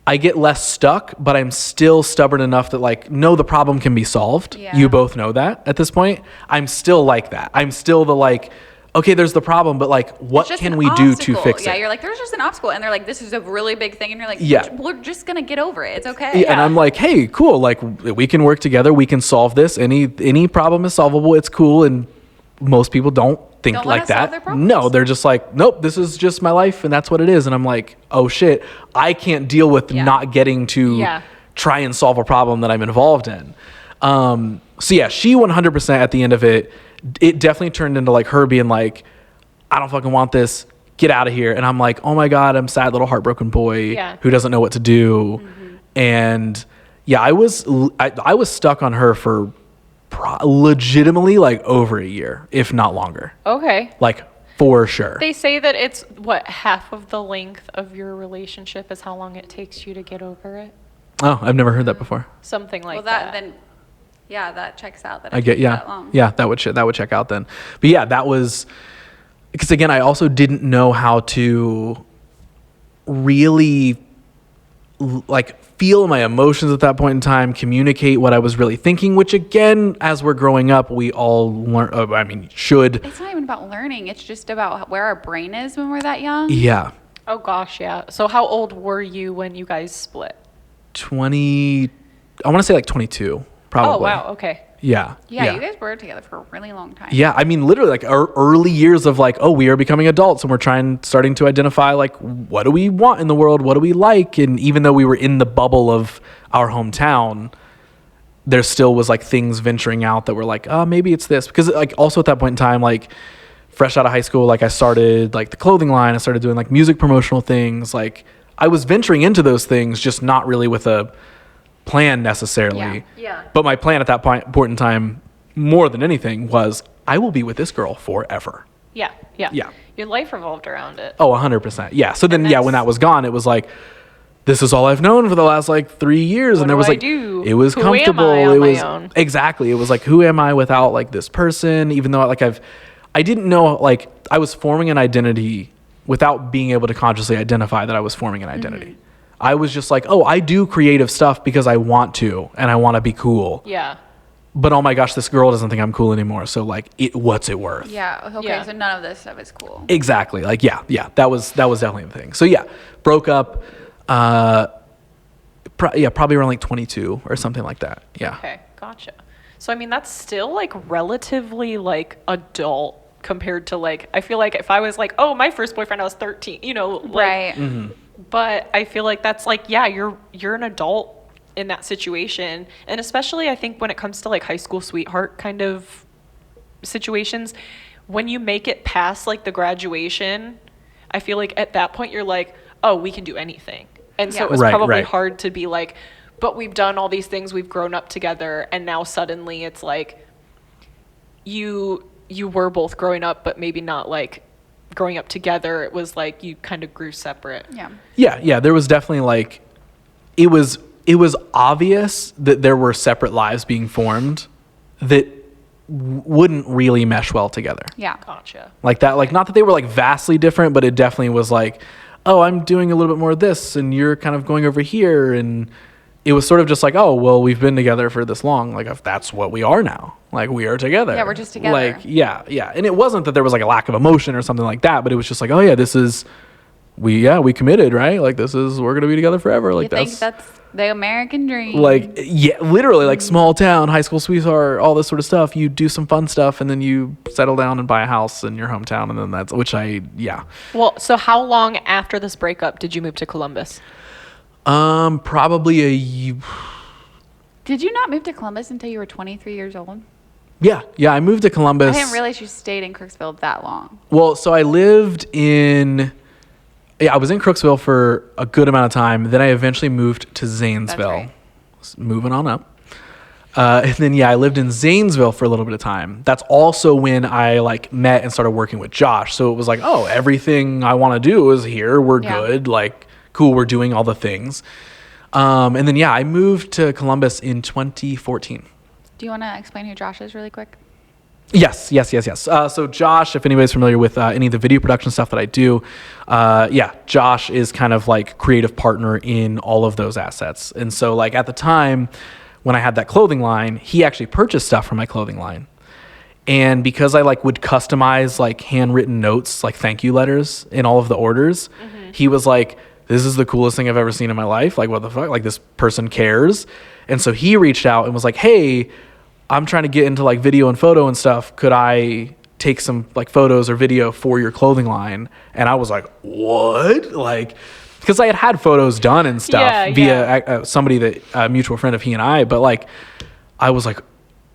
I get less stuck, but I'm still stubborn enough that like, no, the problem can be solved. Yeah. You both know that at this point. I'm still like that. I'm still the like, okay, there's the problem, but like, what It's just can an we do to obstacle. fix it? Yeah, you're like, there's just an obstacle. And they're like, this is a really big thing. And you're like, Yeah. we're just going to get over it. It's okay. Yeah, and I'm like, hey, cool. Like, we can work together. We can solve this. Any problem is solvable. It's cool. And most people don't think Don't like wanna solve that. their problems. No, they're just like, nope, this is just my life, and that's what it is. And I'm like, oh shit, I can't deal with Yeah. not getting to Yeah. try and solve a problem that I'm involved in. So yeah, she 100% at the end of it definitely turned into like her being like, I don't fucking want this. Get out of here. And I'm like, oh my God, I'm a sad little heartbroken boy Yeah. who doesn't know what to do. And yeah, I was stuck on her for legitimately like over a year, if not longer. Okay. Like for sure. They say that it's what, half of the length of your relationship is how long it takes you to get over it. Oh, I've never heard that before. Something like well, that. then, yeah, that checks out. That I it get, takes yeah. that long. Yeah, that would check out then. But yeah, that was, because again, I also didn't know how to really like feel my emotions at that point in time, communicate what I was really thinking, which again, as we're growing up, we all learn, should. It's not even about learning. It's just about where our brain is when we're that young. Yeah. Oh gosh, yeah. So how old were you when you guys split? 20, I want to say like 22, probably. Oh wow, okay. Yeah. Yeah, you guys were together for a really long time. Yeah, I mean, literally, like our early years of like, oh, we are becoming adults, and we're starting to identify like, what do we want in the world? What do we like? And even though we were in the bubble of our hometown, there still was like things venturing out that were like, oh, maybe it's this. Because like also at that point in time, like fresh out of high school, like I started like the clothing line. I started doing like music promotional things. Like I was venturing into those things, just not really with a plan necessarily. Yeah. Yeah. But my plan at that point in time, more than anything, was I will be with this girl forever. Yeah, yeah. Yeah. Your life revolved around it. Oh, 100%. Yeah. So then, And when that was gone, it was like, this is all I've known for the last like 3 years. What And there do was I like, do? it was Who am I comfortable. on It my was own? exactly. It was like, who am I without like this person? Even though like I didn't know, like I was forming an identity without being able to consciously identify that I was forming an identity. Mm-hmm. I was just like, oh, I do creative stuff because I want to, and I want to be cool. Yeah. But oh my gosh, this girl doesn't think I'm cool anymore. So like, what's it worth? Yeah. Okay. Yeah. So none of this stuff is cool. Exactly. Like, yeah. That was definitely the thing. So yeah, broke up. Probably around like 22 or something like that. Yeah. Okay, gotcha. So I mean, that's still like relatively like adult compared to like, I feel like if I was like, oh, my first boyfriend, I was 13, you know, like, Right. Mm-hmm. But I feel like that's like, yeah, you're an adult in that situation. And especially I think when it comes to like high school sweetheart kind of situations, when you make it past like the graduation, I feel like at that point you're like, oh, we can do anything. And so Yeah. it was Right, probably right. hard to be like, but we've done all these things, we've grown up together, and now suddenly it's like you were both growing up, but maybe not like growing up together. It was like you kind of grew separate. Yeah. Yeah. There was definitely like, it was obvious that there were separate lives being formed that wouldn't really mesh well together. Yeah. Gotcha. Like that, like not that they were like vastly different, but it definitely was like, oh, I'm doing a little bit more of this and you're kind of going over here. And it was sort of just like, oh, well, we've been together for this long. Like if that's what we are now. Like we are together. Yeah, we're just together. Like, yeah. And it wasn't that there was like a lack of emotion or something like that, but it was just like, oh yeah, we committed, right? Like we're going to be together forever. Like You think that's the American dream? like, yeah, literally like small town, high school sweetheart, all this sort of stuff. You do some fun stuff and then you settle down and buy a house in your hometown. And then yeah. Well, so how long after this breakup did you move to Columbus? Probably Did you not move to Columbus until you were 23 years old? yeah. I moved to Columbus. I didn't realize you stayed in Crooksville that long. Well, so I was in Crooksville for a good amount of time. Then I eventually moved to Zanesville. right. Moving on up. And then, I lived in Zanesville for a little bit of time. That's also when I like met and started working with Josh. So it was like, oh, everything I want to do is here. We're Yeah. good. Like, cool, we're doing all the things. And then, I moved to Columbus in 2014. Do you want to explain who Josh is really quick? Yes. So Josh, if anybody's familiar with any of the video production stuff that I do, Josh is kind of like creative partner in all of those assets. And so like at the time when I had that clothing line, he actually purchased stuff from my clothing line. And because I like would customize like handwritten notes, like thank you letters in all of the orders, he was like, this is the coolest thing I've ever seen in my life. Like, what the fuck? Like, this person cares. And so he reached out and was like, hey, I'm trying to get into like video and photo and stuff. Could I take some like photos or video for your clothing line? And I was like, what? Like, because I had photos done and stuff via somebody that a mutual friend of he and I, but like, I was like,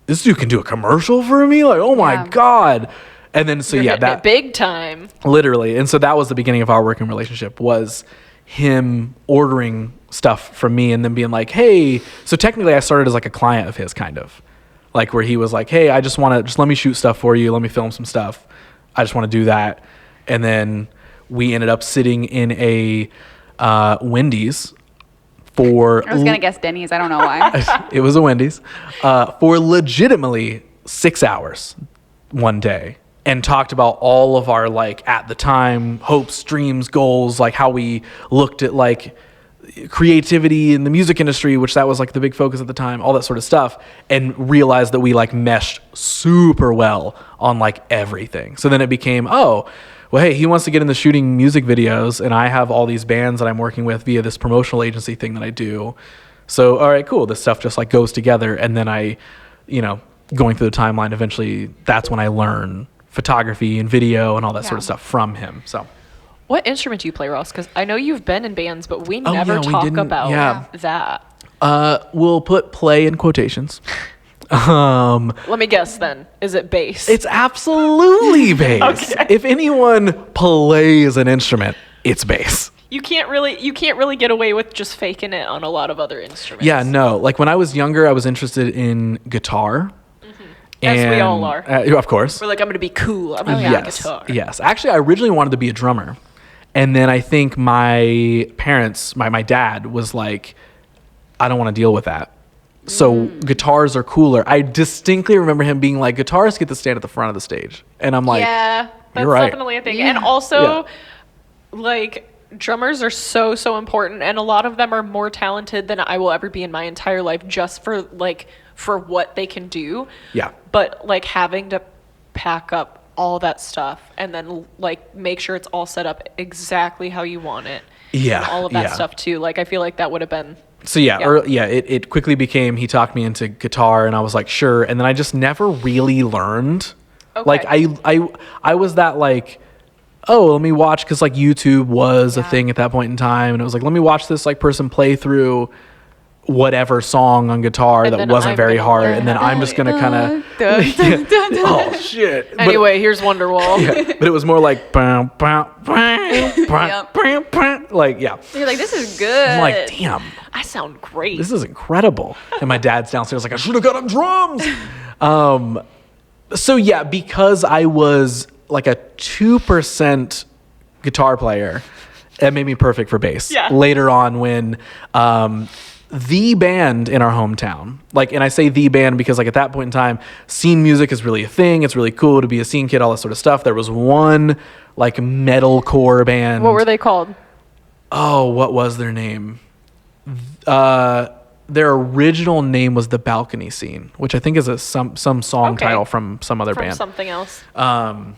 this dude can do a commercial for me? Like, oh my God. And then, so You're that big time. Literally. And so that was the beginning of our working relationship, was him ordering stuff from me and then being like, hey, so technically I started as like a client of his, kind of like, where he was like, hey, I just let me shoot stuff for you. Let me film some stuff. I just want to do that. And then we ended up sitting in a Wendy's for, I was going to guess Denny's. I don't know why. it was a Wendy's, for legitimately 6 hours one day, and talked about all of our, like, at the time, hopes, dreams, goals, like how we looked at like creativity in the music industry, which that was like the big focus at the time, all that sort of stuff, and realized that we like meshed super well on like everything. So then it became, oh, well, hey, he wants to get into shooting music videos, and I have all these bands that I'm working with via this promotional agency thing that I do. So, all right, cool. This stuff just like goes together. And then I, going through the timeline, eventually that's when I learn photography and video and all that sort of stuff from him. So, what instrument do you play, Ross? Because I know you've been in bands, but we never talk about that. We'll put play in quotations. Let me guess then. Is it bass? It's absolutely bass. Okay. If anyone plays an instrument, it's bass. You can't really get away with just faking it on a lot of other instruments. Yeah, no. Like when I was younger, I was interested in guitar. As we all are. Of course. We're like, I'm going to be cool. I'm going to play guitar. Yes. Actually, I originally wanted to be a drummer. And then I think my parents, my dad was like, I don't want to deal with that. So guitars are cooler. I distinctly remember him being like, guitarists get to stand at the front of the stage. And I'm like, yeah, that's right. Definitely a thing. Yeah. And also, like, drummers are so important. And a lot of them are more talented than I will ever be in my entire life, just for what they can do. Yeah. But like having to pack up all that stuff and then like make sure it's all set up exactly how you want it. Yeah. And all of that stuff too. Like I feel like that would have been. So it quickly became, he talked me into guitar and I was like, sure. And then I just never really learned. Okay. Like I was that like, oh, let me watch, because like YouTube was a thing at that point in time. And it was like, let me watch this like person play through whatever song on guitar that wasn't very hard, and then I'm just gonna kind of oh shit. Anyway, here's Wonderwall. But it was more like like you're like, this is good. I'm like, damn, I sound great, this is incredible. And my dad's downstairs like, I should have got him drums. So yeah, because I was like a 2% guitar player, it made me perfect for bass. Later on, when the band in our hometown, like, and I say the band because like at that point in time, scene music is really a thing. It's really cool to be a scene kid, all that sort of stuff. There was one like metalcore band. What were they called? Oh, what was their name? Their original name was The Balcony Scene, which I think is some song title from some other band. Something else. And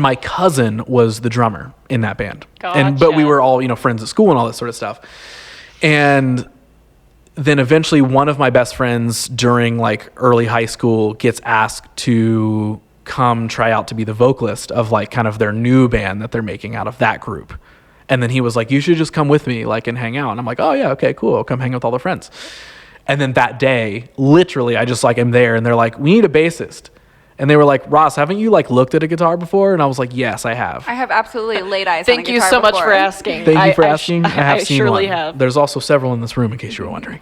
my cousin was the drummer in that band. Gotcha. But we were all, friends at school and all that sort of stuff. And then eventually one of my best friends during like early high school gets asked to come try out to be the vocalist of like kind of their new band that they're making out of that group. And then he was like, you should just come with me, like, and hang out. And I'm like, oh yeah, okay, cool. I'll come hang out with all the friends. And then that day, literally, I just like am there and they're like, we need a bassist. And they were like, Ross, haven't you like looked at a guitar before? And I was like, yes, I have. I have absolutely laid eyes on a guitar. Thank you so before. much for asking. Thank you for asking. I have seen surely one. have. There's also several in this room, in case you were wondering.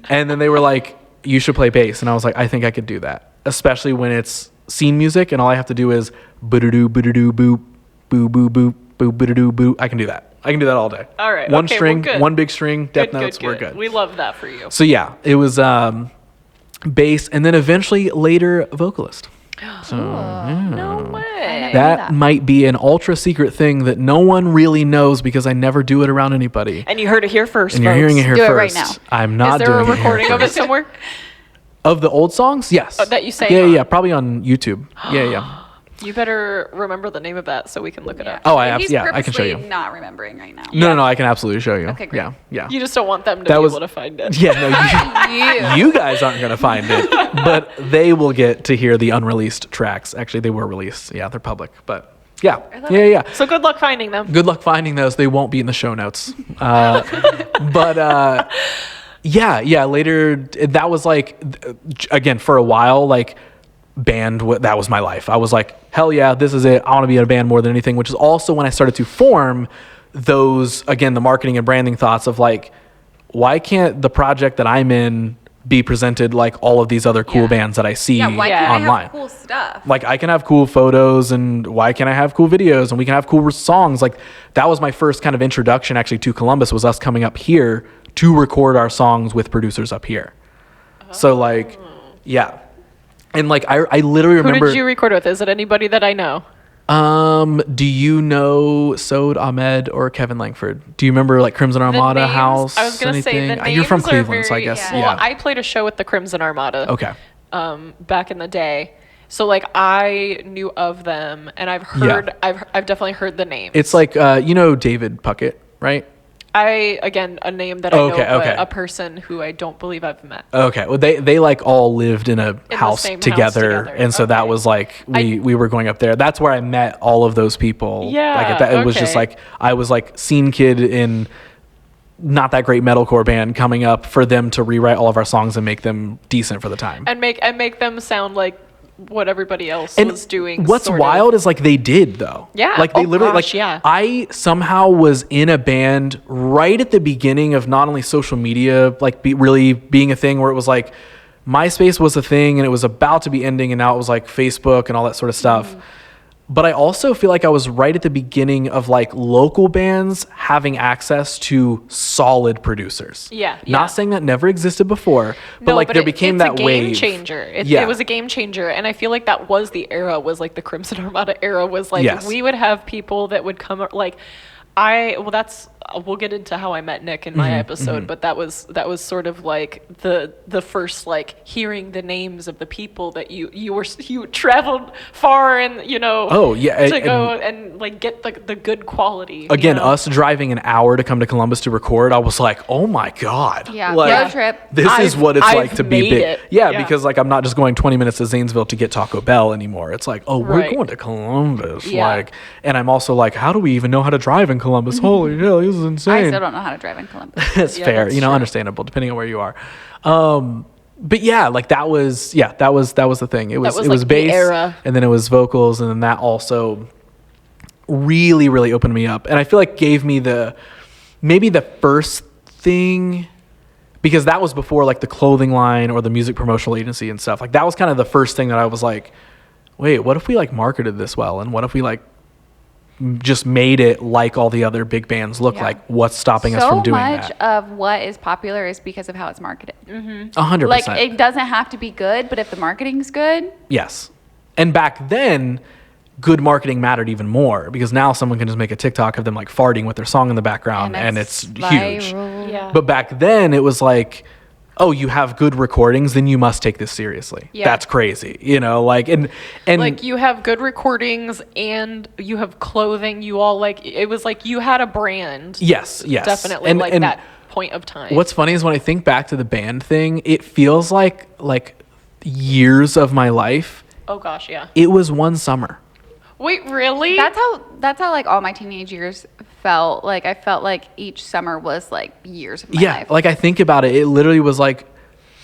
And then they were like, you should play bass. And I was like, I think I could do that, especially when it's scene music and all I have to do is boo-doo-doo, boo-doo-doo, boop, boo, boo, boop, boo boo doo boo. I can do that. I can do that all day. All right. One okay, string, well, good. one big string, Death Good, Notes, we're good. We love that for you. So yeah, it was bass, and then eventually later vocalist. So No way. that might be an ultra secret thing that no one really knows because I never do it around anybody. And you heard it here first, And you're folks. hearing it here Do it first. right now. I'm not Is there a doing it here recording of it first. somewhere? Of the old songs? Yes. Oh, that you sang Yeah, on? yeah, probably on YouTube. Yeah. You better remember the name of that so we can look it up. Oh, He's I can show purposely you. not remembering right now. No, I can absolutely show you. Okay, great. Yeah. You just don't want them to That be was- able to find it. Yeah, no, you guys aren't going to find it, but they will get to hear the unreleased tracks. Actually, they were released. Yeah, they're public, but yeah. So good luck finding them. Good luck finding those. They won't be in the show notes. Yeah, later, that was like, again, for a while, like, band, that was my life. I was like, hell yeah, this is it. I want to be in a band more than anything, which is also when I started to form those, again, the marketing and branding thoughts of like, why can't the project that I'm in be presented like all of these other cool bands that I see Why can't I online? have cool stuff? Like, I can have cool photos, and why can't I have cool videos, and we can have cool songs? Like, that was my first kind of introduction actually to Columbus, was us coming up here to record our songs with producers up here. So like, yeah. And like, I literally remember. Who did you record with? Is it anybody that I know? Do you know Sode Ahmed or Kevin Langford? Do you remember like Crimson Armada names- House? I was gonna say the anything? names You're from are Cleveland, so I very- guess Well, yeah. I played a show with the Crimson Armada. Okay. Back in the day. So like I knew of them, and I've heard, I've definitely heard the name. It's like you know David Puckett, right? Again, a name that I know, Okay, but okay. a person who I don't believe I've met. Okay. Well, they like all lived in a house same house together, together. and so that Okay. was like we were going up there. That's where I met all of those people. Yeah, Like it was just okay. like I was like scene kid in not that great metalcore band coming up for them to rewrite all of our songs and make them decent for the time. And make them sound like what everybody else And was doing. what's sort wild of. is like they did though. Yeah. Like they Oh, literally gosh, like yeah. I somehow was in a band right at the beginning of not only social media like really being a thing, where it was like MySpace was a thing and it was about to be ending, and now it was like Facebook and all that sort of stuff. Mm-hmm. But I also feel like I was right at the beginning of like local bands having access to solid producers. Yeah. Not saying that never existed before, but No, like there it- became it's that a game wave. changer. It Yeah. was a game changer, and I feel like that was the era. Was like the Crimson Armada era. Was like Yes. we would have people that would come like. We'll get into how I met Nick in my Mm-hmm, episode, but that was sort of like the first like hearing the names of the people that you traveled far and Oh, yeah, to and- go and like get the good quality. you Again, know? us driving an hour to come to Columbus to record, I was like, oh my God. Yeah, Like, road trip. This is I've- what it's I've like to be made big. it. Yeah, Yeah. because like I'm not just going 20 minutes to Zanesville to get Taco Bell anymore. It's like, oh, we're Right. going to Columbus. Yeah. Like, and I'm also like, how do we even know how to drive in Columbus? Holy hell, this is I insane. still don't know how to drive in Columbus. It's Yeah, fair, that's you know, true. understandable depending on where you are. But yeah, like that was the thing. It was was, it was like, the bass, era. and then it was vocals, and then that also really opened me up, and I feel like gave me maybe the first thing, because that was before like the clothing line or the music promotional agency and stuff. Like that was kind of the first thing that I was like, wait, what if we like marketed this well, and what if we like just made it like all the other big bands look Yeah. like? What's stopping us So from doing much that? of what is popular is because of how it's marketed. 100%. Like it doesn't have to be good, but if the marketing's good, Yes. And back then, good marketing mattered even more, because now someone can just make a TikTok of them like farting with their song in the background and it's huge. viral. Yeah. But back then it was like, oh, you have good recordings, then you must take this seriously. Yeah. That's crazy. You know, like, and like you have good recordings and you have clothing. You all like it was like you had a brand. yes. Definitely And, like and that point of time. what's funny is when I think back to the band thing, it feels like years of my life. Oh gosh, yeah. It was one summer. Wait, really? That's how like all my teenage years felt. Like I felt like each summer was like years of my Yeah, life. like I think about it, it literally was like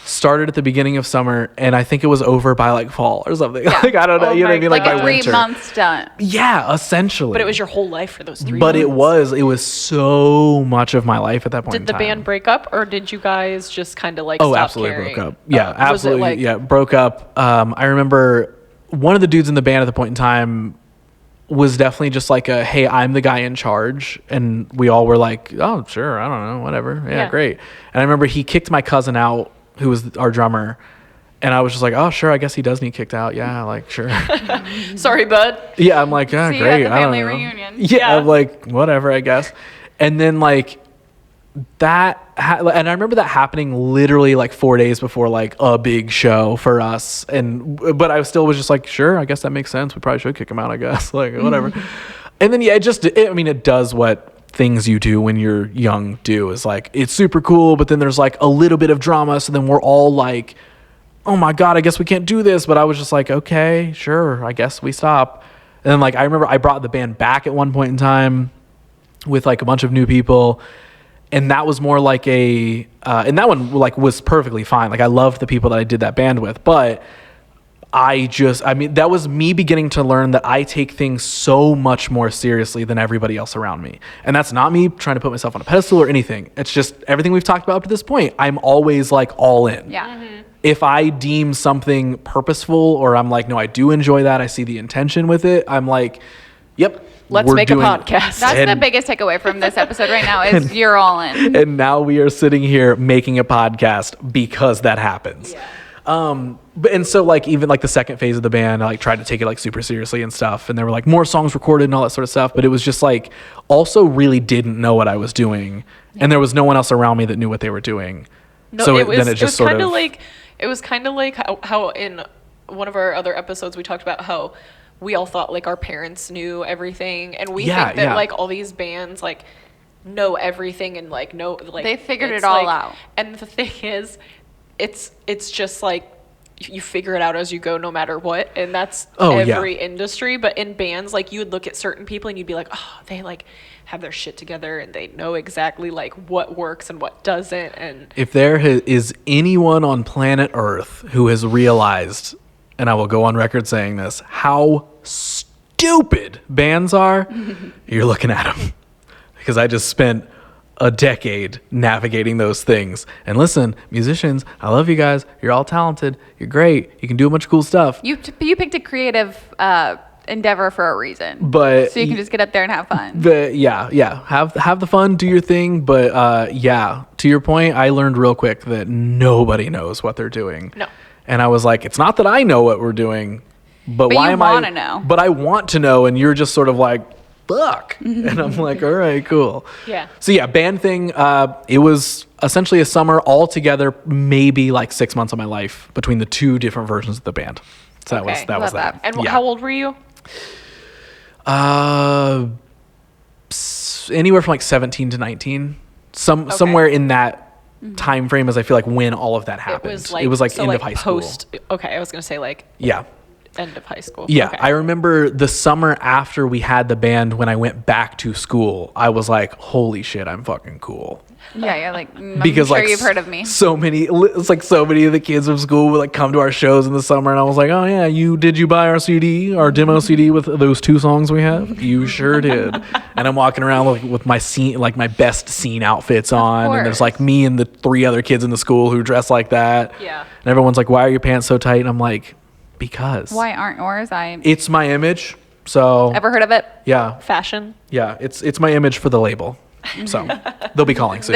started at the beginning of summer, and I think it was over by like fall or something. Yeah. Like I don't know, Oh you know what I my mean? like by a winter. 3-month stunt. Yeah, essentially. but it was your whole life for those 3 But months. it was so much of my life at that point. Did in the time. band break up, or did you guys just kind of like? Oh, stop absolutely caring? broke up. Yeah, Was it, absolutely. like- Yeah, broke up. I remember one of the dudes in the band at the point in time was definitely just like a, hey, I'm the guy in charge. And we all were like, oh, sure, I don't know, whatever. Yeah, great. And I remember he kicked my cousin out, who was our drummer. And I was just like, oh, sure, I guess he does need kicked out. Yeah, like, sure. Sorry, bud. Yeah, I'm like, yeah, See you great. at the I don't family know. reunion. Yeah, I'm like, whatever, I guess. And then like and I remember that happening literally like 4 days before like a big show for us. But I still was just like, sure, I guess that makes sense. We probably should kick him out, I guess. Like, whatever. And then, yeah, it does what things you do when you're young do, is like, it's super cool, but then there's like a little bit of drama. So then we're all like, oh my God, I guess we can't do this. But I was just like, okay, sure, I guess we stop. And then like, I remember I brought the band back at one point in time with like a bunch of new people. And that was more like and that one like was perfectly fine. Like I loved the people that I did that band with, but that was me beginning to learn that I take things so much more seriously than everybody else around me. And that's not me trying to put myself on a pedestal or anything. It's just everything we've talked about up to this point. I'm always like all in. Yeah. Mm-hmm. If I deem something purposeful, or I'm like, no, I do enjoy that, I see the intention with it, I'm like, yep. Let's make a podcast. That's the biggest takeaway from this episode right now is you're all in. And now we are sitting here making a podcast because that happens. Yeah. And so like even like the second phase of the band, I like tried to take it like super seriously and stuff. And there were like more songs recorded and all that sort of stuff. But it was just like also really didn't know what I was doing. Yeah. And there was no one else around me that knew what they were doing. No, so it was kind of like how in one of our other episodes we talked about how we all thought like our parents knew everything, and we think that like all these bands like know everything and like know like they figured it all like, out. And the thing is, it's just like you figure it out as you go, no matter what, and that's every industry. But in bands, like you would look at certain people and you'd be like, oh, they like have their shit together and they know exactly like what works and what doesn't. And if there is anyone on planet Earth who has realized, and I will go on record saying this, how stupid bands are, you're looking at them. Because I just spent a decade navigating those things. And listen, musicians, I love you guys. You're all talented. You're great. You can do a bunch of cool stuff. You picked a creative endeavor for a reason. But so you can just get up there and have fun. Have the fun, do your thing. But to your point, I learned real quick that nobody knows what they're doing. No. And I was like, it's not that I know what we're doing, but why am I? Want to know. But I want to know, and you're just sort of like, fuck. And I'm like, all right, cool. Yeah. So yeah, band thing. It was essentially a summer all together, maybe like 6 months of my life between the two different versions of the band. So that was that. And how old were you? Anywhere from like 17 to 19. Somewhere in that time frame, as I feel like when all of that happened. It was like so end like of high school. Okay, I was gonna say like end of high school. Yeah, okay. I remember the summer after we had the band, when I went back to school, I was like, holy shit, I'm fucking cool. Yeah, like I'm because sure like you've heard of me. So many of the kids from school would like come to our shows in the summer, and I was like, oh yeah, did you buy our CD, our demo CD with those 2 songs we have? You sure did. And I'm walking around with my scene, like my best scene outfits on, and there's like me and the 3 other kids in the school who dress like that. Yeah. And everyone's like, why are your pants so tight? And I'm like, because. Why aren't yours? It's my image. So. Ever heard of it? Yeah. Fashion. Yeah, it's my image for the label. So they'll be calling soon.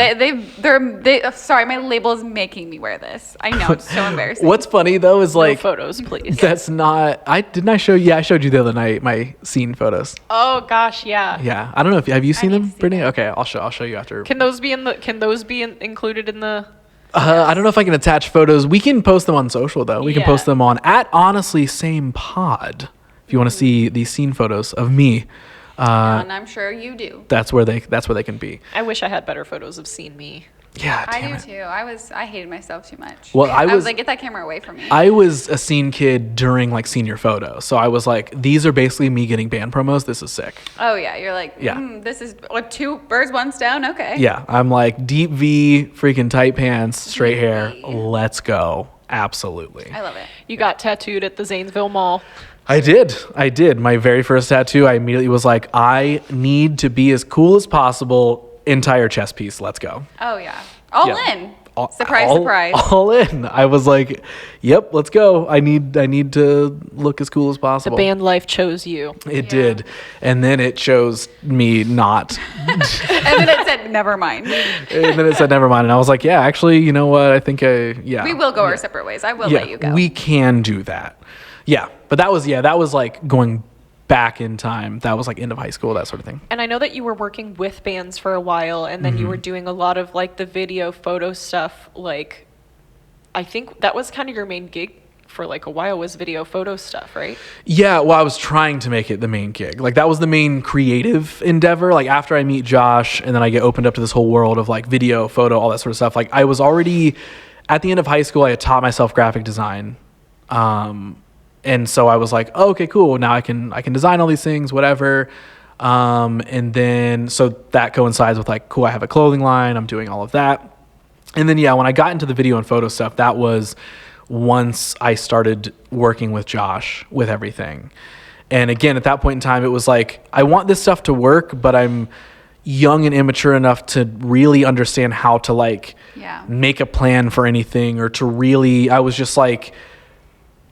Sorry, my label is making me wear this. I know, it's so embarrassing. What's funny though is like no photos, please. That's not. I showed you the other night my scene photos. Oh gosh, yeah. Yeah, I don't know if have you seen them, Brittany? Okay, I'll show you after. Can those be included in the? I don't know if I can attach photos. We can post them on social though. We can post them on @honestly_same_pod if you want to see these scene photos of me. And I'm sure you do. That's where they can be. I wish I had better photos of seeing me. Yeah, I do too. I hated myself too much. Well, I was like, get that camera away from me. I was a scene kid during like senior photos, so I was like, these are basically me getting band promos. This is sick. Oh yeah, you're like, this is 2 birds, 1 stone. Okay. Yeah, I'm like deep V, freaking tight pants, straight hair. Let's go. Absolutely. I love it. You got tattooed at the Zanesville Mall. I did. My very first tattoo, I immediately was like, I need to be as cool as possible. Entire chest piece. Let's go. Oh, yeah. All in. Surprise, surprise. All in. I was like, yep, let's go. I need to look as cool as The possible. band life chose you. It did. And then it chose me not. And then it said, never mind. And then it said, never mind. And I was like, yeah, actually, you know what? I think We will go our separate ways. I will let you go. We can do that. Yeah. But that was like going back in time. That was like end of high school, that sort of thing. And I know that you were working with bands for a while, and then you were doing a lot of like the video photo stuff. Like, I think that was kind of your main gig for like a while, was video photo stuff, right? Yeah, well, I was trying to make it the main gig. Like, that was the main creative endeavor. Like, after I meet Josh and then I get opened up to this whole world of like video, photo, all that sort of stuff. Like, I was already at the end of high school, I had taught myself graphic design. And so I was like, oh, okay, cool. Now I can design all these things, whatever. And then, so that coincides with like, cool, I have a clothing line. I'm doing all of that. And then, yeah, when I got into the video and photo stuff, that was once I started working with Josh with everything. And again, at that point in time, it was like, I want this stuff to work, but I'm young and immature enough to really understand how to like make a plan for anything, or to really, I was just like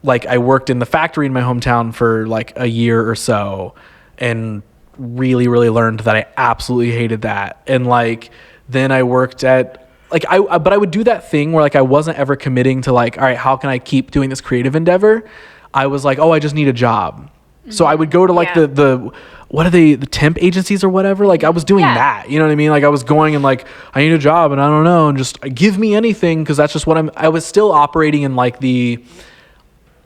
I worked in the factory in my hometown for like a year or so, and really, really learned that I absolutely hated that. And like, then I worked at like, but I would do that thing where like, I wasn't ever committing to like, all right, how can I keep doing this creative endeavor? I was like, oh, I just need a job. So I would go to like the what are they, the temp agencies or whatever? Like, I was doing that, you know what I mean? Like, I was going and like, I need a job and I don't know, and just give me anything. Cause that's just what I was still operating in like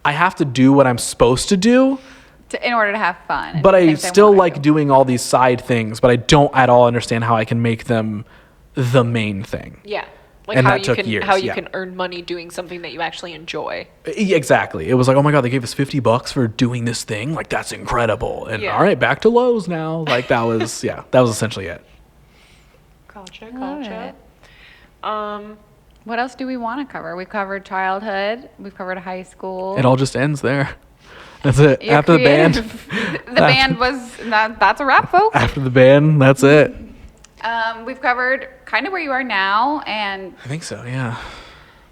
I have to do what I'm supposed to do in order to have fun. But I still like doing all these side things, but I don't at all understand how I can make them the main thing. Yeah. Like and how that you took can years, how you can earn money doing something that you actually enjoy. Exactly. It was like, oh my God, they gave us $50 for doing this thing. Like, that's incredible. And all right, back to Lowe's now. Like, that was that was essentially it. Gotcha. What else do we want to cover? We've covered childhood. We've covered high school. It all just ends there. That's it. After the band. The band was, that's a wrap, folks. After the band, that's it. We've covered kind of where you are now, and I think so, yeah.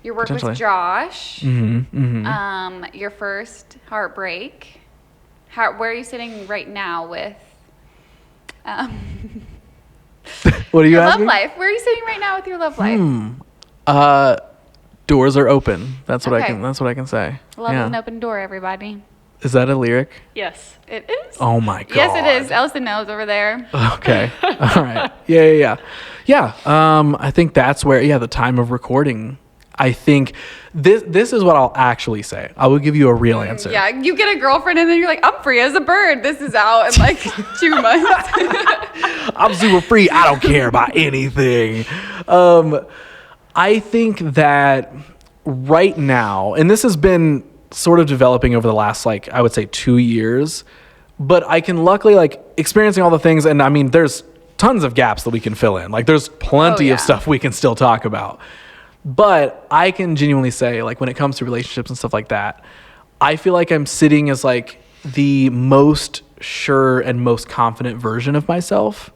your work with Josh. Your first heartbreak. Where are you sitting right now with what are you your asking? love life? Where are you sitting right now with your love life? Doors are open. That's what Okay. that's what I can say. Love is an open door, everybody. Is that a lyric? Yes. It is. Oh my God. Yes, it is. Ellison knows over there. Okay. All right. Yeah. I think that's where, the time of recording, I think this is what I'll actually say. I will give you a real answer. Yeah, you get a girlfriend and then you're like, I'm free as a bird. This is out in like 2 months. I'm super free. I don't care about anything. I think that right now, and this has been sort of developing over the last, like, I would say 2 years, but I can luckily, like, experiencing all the things, and I mean, there's tons of gaps that we can fill in. Like, there's plenty of stuff we can still talk about. But I can genuinely say, like, when it comes to relationships and stuff like that, I feel like I'm sitting as, like, the most sure and most confident version of myself.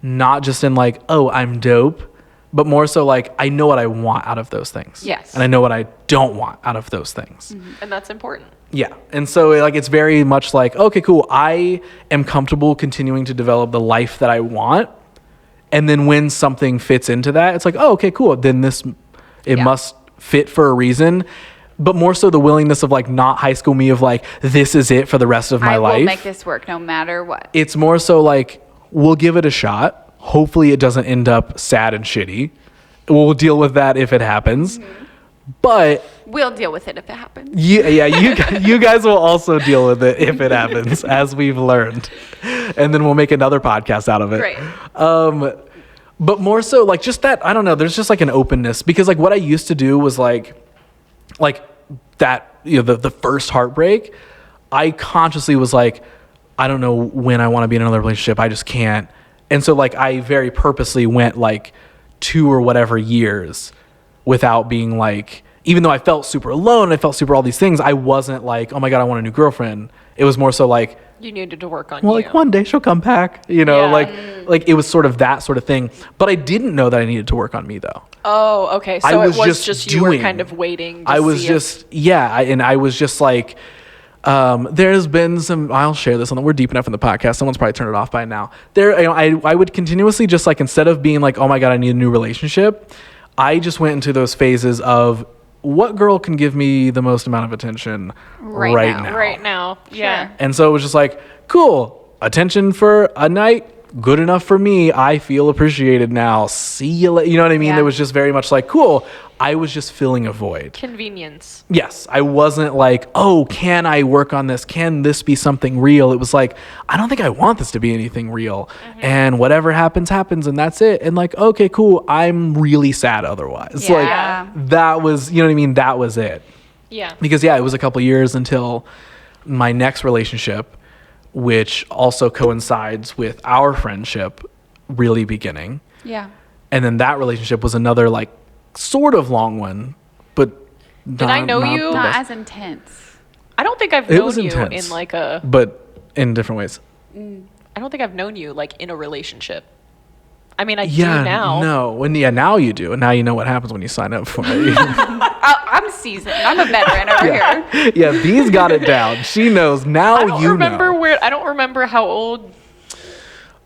Not just in, like, oh, I'm dope, but more so like, I know what I want out of those things. Yes. And I know what I don't want out of those things. Mm-hmm. And that's important. Yeah. And so like, it's very much like, okay, cool. I am comfortable continuing to develop the life that I want. And then when something fits into that, it's like, oh, okay, cool. Then it must fit for a reason. But more so the willingness of like, not high school me of like, this is it for the rest of my life. I will make this work no matter what. It's more so like, we'll give it a shot. Hopefully it doesn't end up sad and shitty. We'll deal with that if it happens. Mm-hmm. But we'll deal with it if it happens. You guys will also deal with it if it happens, as we've learned. And then we'll make another podcast out of it. Great. But more so like just that, I don't know, there's just like an openness, because like what I used to do was like that, the first heartbreak, I consciously was like, I don't know when I want to be in another relationship. I just can't. And so like I very purposely went like 2 or whatever years without being like even though I felt super alone, I felt super all these things, I wasn't like, oh my God, I want a new girlfriend. It was more so like, you needed to work on well, you. like one day she'll come back, you know, Yeah. like it was sort of that sort of thing. But I didn't know that I needed to work on me though. Oh, okay. So it was just you were kind of waiting to I was see just, and I was just like, there's been some, I'll share this on we're deep enough in the podcast. Someone's probably turned it off by now. I would continuously just like, instead of being like, oh my God, I need a new relationship, I just went into those phases of what girl can give me the most amount of attention right now. Right now. Yeah. And so it was just like, cool, attention for a night, good enough for me. I feel appreciated now. See you later. You know what I mean? Yeah. It was just very much like, cool. I was just filling a void. Convenience. Yes. I wasn't like, oh, can I work on this? Can this be something real? It was like, I don't think I want this to be anything real. Mm-hmm. And whatever happens, happens. And that's it. And like, okay, cool. I'm really sad otherwise. Yeah. Like that was, you know what I mean? That was it. Yeah. Because it was a couple years until my next relationship, which also coincides with our friendship really beginning. Yeah. And then that relationship was another like sort of long one, but Did I know you? the Not best. as intense. I don't think I've It known was you intense. in like a, but in different ways. I don't think I've known you like in a relationship. I mean, I Yeah, do now. no. Now you do. And now you know what happens when you sign up for it. I'm seasoned. I'm a veteran over here. Yeah, Bee's got it down. She knows. Now I don't you remember know. I don't remember how old.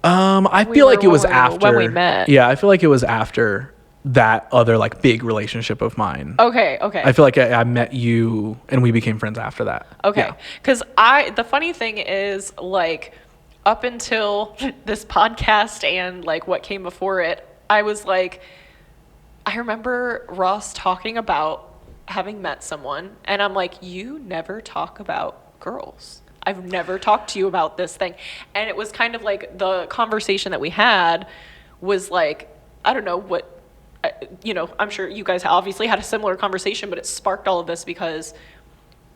I we feel like were it was when after we met. Yeah, I feel like it was after that other like big relationship of mine. Okay. I feel like I met you and we became friends after that. Okay. Yeah. Because the funny thing is, like, up until this podcast and like what came before it, I was like, I remember Ross talking about having met someone, and I'm like, you never talk about girls. I've never talked to you about this thing. And it was kind of like the conversation that we had was like, I don't know what, I'm sure you guys obviously had a similar conversation, but it sparked all of this because,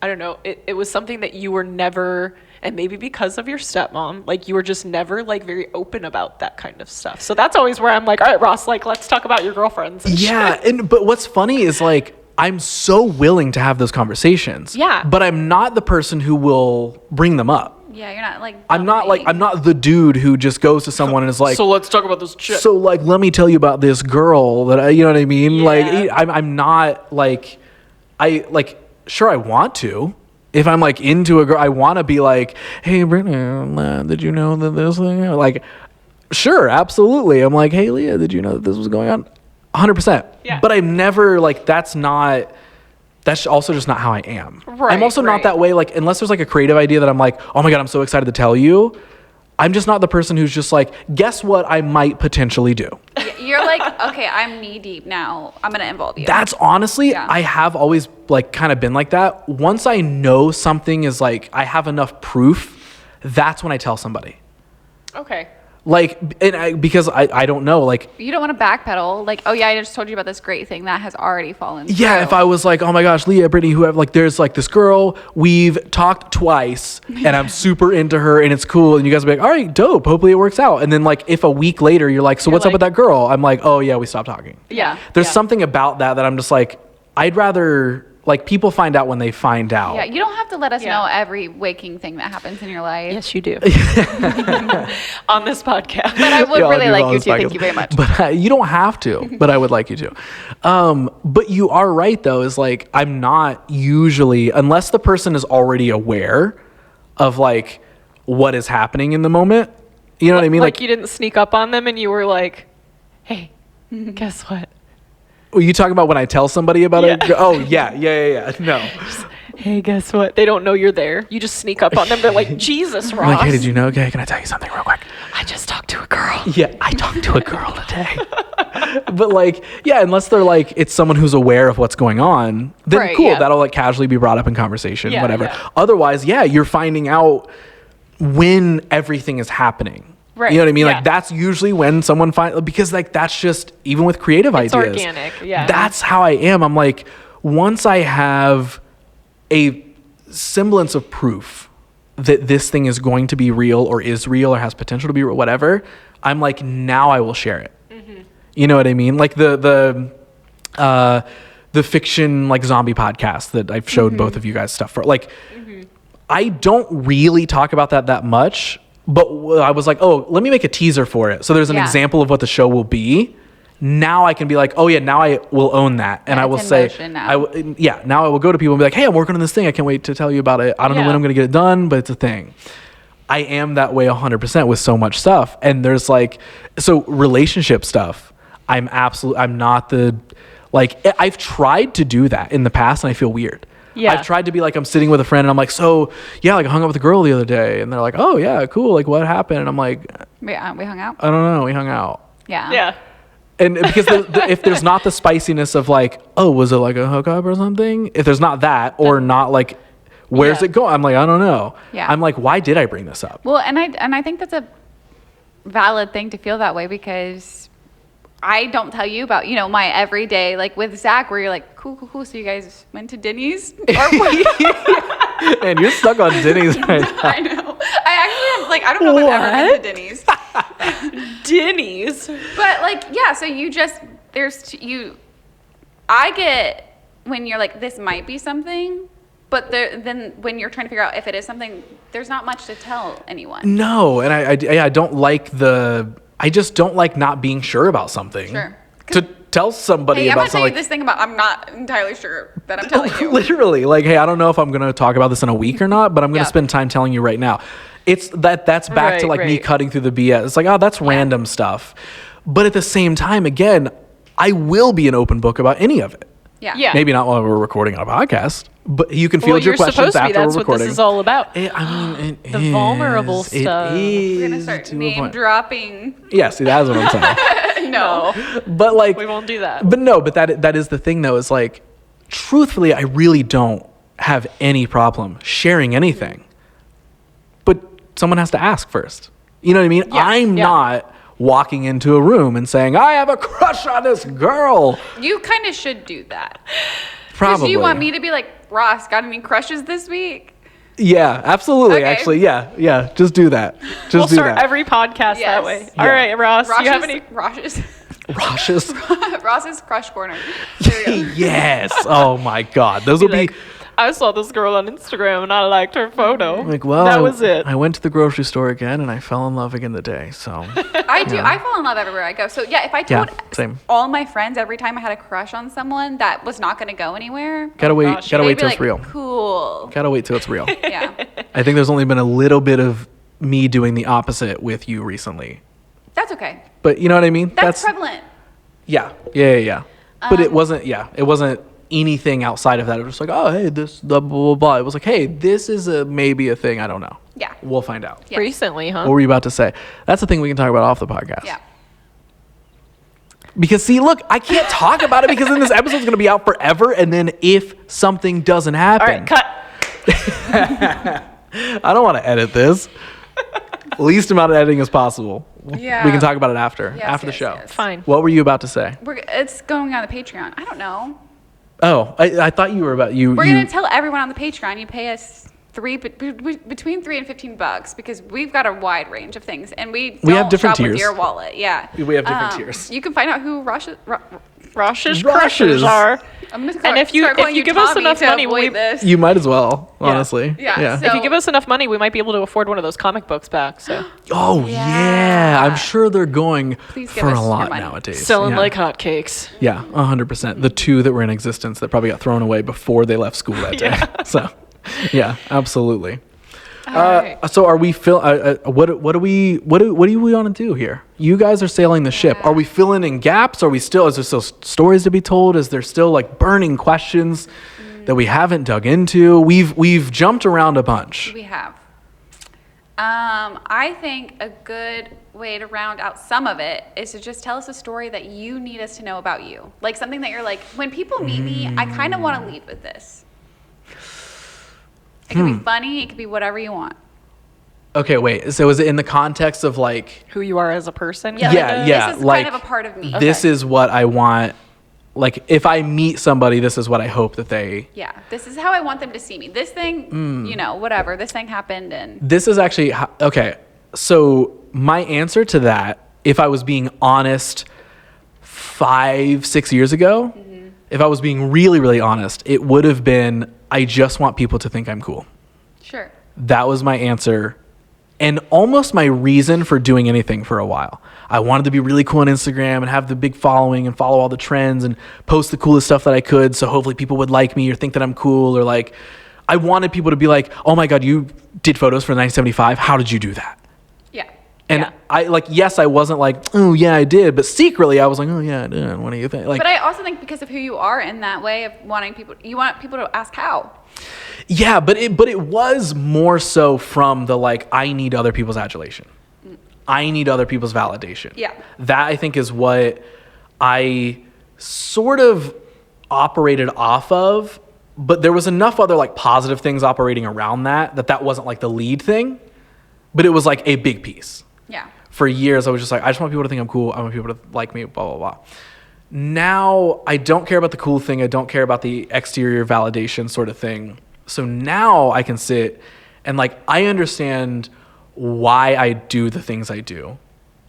I don't know, it was something that you were never, and maybe because of your stepmom, like you were just never like very open about that kind of stuff. So that's always where I'm like, all right, Ross, like let's talk about your girlfriends. And Yeah, shit. but what's funny is like I'm so willing to have those conversations. Yeah. But I'm not the person who will bring them up. Yeah, you're not like. I'm not the dude who just goes to someone and is like, So let's talk about this shit. so like let me tell you about this girl that you know what I mean? Yeah. Like I'm not like sure I want to. If I'm like into a girl, I want to be like, hey Brittany, did you know that this thing? Like, sure, absolutely. I'm like, hey Leah, did you know that this was going on? 100%. Yeah. But I'm never like that's also just not how I am. Right, I'm also right. not that way. Like unless there's like a creative idea that I'm like, oh my God, I'm so excited to tell you. I'm just not the person who's just like, guess what I might potentially do. You're like, okay, I'm knee deep now. I'm gonna involve you. That's honestly, Yeah. I have always like kind of been like that. Once I know something is like, I have enough proof, that's when I tell somebody. Okay. Like, because I don't know, like, You don't want to backpedal. Like, oh yeah, I just told you about this great thing that has already fallen. yeah, through. if I was like, oh my gosh, Leah, Brittany, whoever, like, there's like this girl, we've talked twice and I'm super into her and it's cool. And you guys will be like, all right, dope. Hopefully it works out. And then like, if a week later you're like, so what's up with like- that girl? I'm like, oh yeah, we stopped talking. Yeah. There's yeah. something about that I'm just like, I'd rather, like, people find out when they find out. Yeah, you don't have to let us Yeah. know every waking thing that happens in your life. Yes, you do. On this podcast. But I would Yeah, I'll really do it like on you this to. Thank podcast. you very much. But you don't have to, but I would like you to. But you are right, though, is like, I'm not usually, unless the person is already aware of like what is happening in the moment. You know what I mean? Like you didn't sneak up on them and you were like, hey, guess what? Were you talking about when I tell somebody about it? Yeah. Oh, yeah. No. Hey, guess what? They don't know you're there. You just sneak up on them. They're like, Jesus, I'm Ross. like, hey, did you know? Okay, can I tell you something real quick? I just talked to a girl. Yeah, I talked to a girl today. But like, yeah, unless they're like, it's someone who's aware of what's going on, then Right, cool. yeah. That'll like casually be brought up in conversation, Yeah, whatever. yeah. Otherwise, yeah, you're finding out when everything is happening. Right, You know what I mean? yeah. Like that's usually when someone finds, because like that's just, even with creative It's ideas. organic, yeah. That's how I am. I'm like, once I have a semblance of proof that this thing is going to be real or is real or has potential to be real, whatever, I'm like, now I will share it. Mm-hmm. You know what I mean? Like the the fiction like zombie podcast that I've showed both of you guys stuff for. Like, I don't really talk about that much, but I was like, oh, let me make a teaser for it. So there's an example of what the show will be. Now I can be like, oh yeah, now I will own that. And I will say, now I will go to people and be like, hey, I'm working on this thing. I can't wait to tell you about it. I don't know when I'm going to get it done, but it's a thing. I am that way 100% with so much stuff. And there's like, so relationship stuff, I'm not the, like, I've tried to do that in the past and I feel weird. Yeah. I've tried to be like, I'm sitting with a friend and I'm like, so yeah, like I hung out with a girl the other day. And they're like, oh yeah, cool. Like what happened? And I'm like, we hung out? I don't know. We hung out. Yeah. Yeah. And because if there's not the spiciness of like, oh, was it like a hookup or something? If there's not that, or not like, where's it going? I'm like, I don't know. Yeah. I'm like, why did I bring this up? Well, and I think that's a valid thing to feel that way, because I don't tell you about, you know, my everyday, like with Zach, where you're like, cool. So you guys went to Denny's? And you're stuck on Denny's right now. I know. I actually am, like, I don't know if I've ever been to Denny's. Denny's. But like, yeah, so you just, I get when you're like, this might be something, but then when you're trying to figure out if it is something, there's not much to tell anyone. No, and I don't like I just don't like not being sure about something. Sure. To tell somebody about something. I'm going to tell you this thing about, I'm not entirely sure that I'm telling you. Literally, like, hey, I don't know if I'm going to talk about this in a week or not, but I'm going to spend time telling you right now. It's that's back to like me cutting through the BS. It's like, oh, that's random stuff. But at the same time, again, I will be an open book about any of it. Yeah. Maybe not while we're recording on a podcast, but you can field your questions after we're recording. That's what this is all about. The vulnerable stuff. We're going to start name dropping. Yeah, see, that's what I'm saying. No. But like, we won't do that. But no, but that is the thing though, is like, truthfully, I really don't have any problem sharing anything. But someone has to ask first. You know what I mean? Yeah, I'm not walking into a room and saying, I have a crush on this girl. You kind of should do that. Probably. Do you want me to be like, Ross, got any crushes this week? Yeah, absolutely. Okay. Actually, yeah. Just do that. We'll start every podcast that way. Yeah. All right, Ross. Do you have any Ross's crush corner? Yes. Oh my God. Those will be. I saw this girl on Instagram and I liked her photo. Like, well, that was it. I went to the grocery store again and I fell in love again today. So I do. I fall in love everywhere I go. So yeah, if I told all my friends every time I had a crush on someone that was not going to go anywhere, gotta wait till it's real. Cool. Gotta wait till it's real. Yeah. I think there's only been a little bit of me doing the opposite with you recently. That's okay. But you know what I mean? That's prevalent. Yeah. But it wasn't. Yeah, it wasn't anything outside of that. It was like, oh, hey, this blah, blah, blah, blah. It was like, hey, this is maybe a thing. I don't know. Yeah. We'll find out. Yes. Recently, huh? What were you about to say? That's the thing we can talk about off the podcast. Yeah. Because, see, look, I can't talk about it because then this episode's going to be out forever. And then if something doesn't happen. All right, cut. I don't want to edit this. Least amount of editing as possible. Yeah. We can talk about it after the show. Yes. Fine. What were you about to say? It's going on the Patreon. I don't know. Oh, I thought you were about you. We're going to tell everyone on the Patreon you pay us between $3 and $15 because we've got a wide range of things and we have different tiers with your wallet. Yeah. We have different tiers. You can find out who Ross's crushes are. And if you give us enough money, you might as well, honestly. Yeah. So, if you give us enough money, we might be able to afford one of those comic books back. So. Oh yeah, I'm sure they're going for a lot nowadays. Selling like hotcakes. Yeah, 100%. The two that were in existence that probably got thrown away before they left school that day. So, yeah, absolutely. Right. So are we what do we want to do here? You guys are sailing the ship. Are we filling in gaps? Is there still stories to be told? Is there still like burning questions that we haven't dug into? We've jumped around a bunch. We have. I think a good way to round out some of it is to just tell us a story that you need us to know about you. Like something that you're like, when people meet me, I kind of want to lead with this. It could be funny. It could be whatever you want. Okay, wait. So is it in the context of like who you are as a person? Yeah. This is like, kind of a part of me. This is what I want. Like if I meet somebody, this is what I hope that they. Yeah, this is how I want them to see me. This thing, whatever. This thing happened, and this is actually okay. So my answer to that, if I was being honest, 5-6 years ago, if I was being really, really honest, it would have been, I just want people to think I'm cool. Sure. That was my answer. And almost my reason for doing anything for a while. I wanted to be really cool on Instagram and have the big following and follow all the trends and post the coolest stuff that I could. So hopefully people would like me or think that I'm cool, or like, I wanted people to be like, oh my God, you did photos for 1975. How did you do that? Yeah. And I like, yes, I wasn't like, oh yeah, I did. But secretly I was like, oh yeah, I did. What do you think? Like, but I also think because of who you are in that way of wanting people, you want people to ask how. Yeah, but it was more so from the like, I need other people's adulation. I need other people's validation. Yeah. That I think is what I sort of operated off of, but there was enough other like positive things operating around that wasn't like the lead thing, but it was like a big piece. Yeah. For years, I was just like, I just want people to think I'm cool. I want people to like me, blah, blah, blah. Now, I don't care about the cool thing. I don't care about the exterior validation sort of thing. So now I can sit and like, I understand why I do the things I do.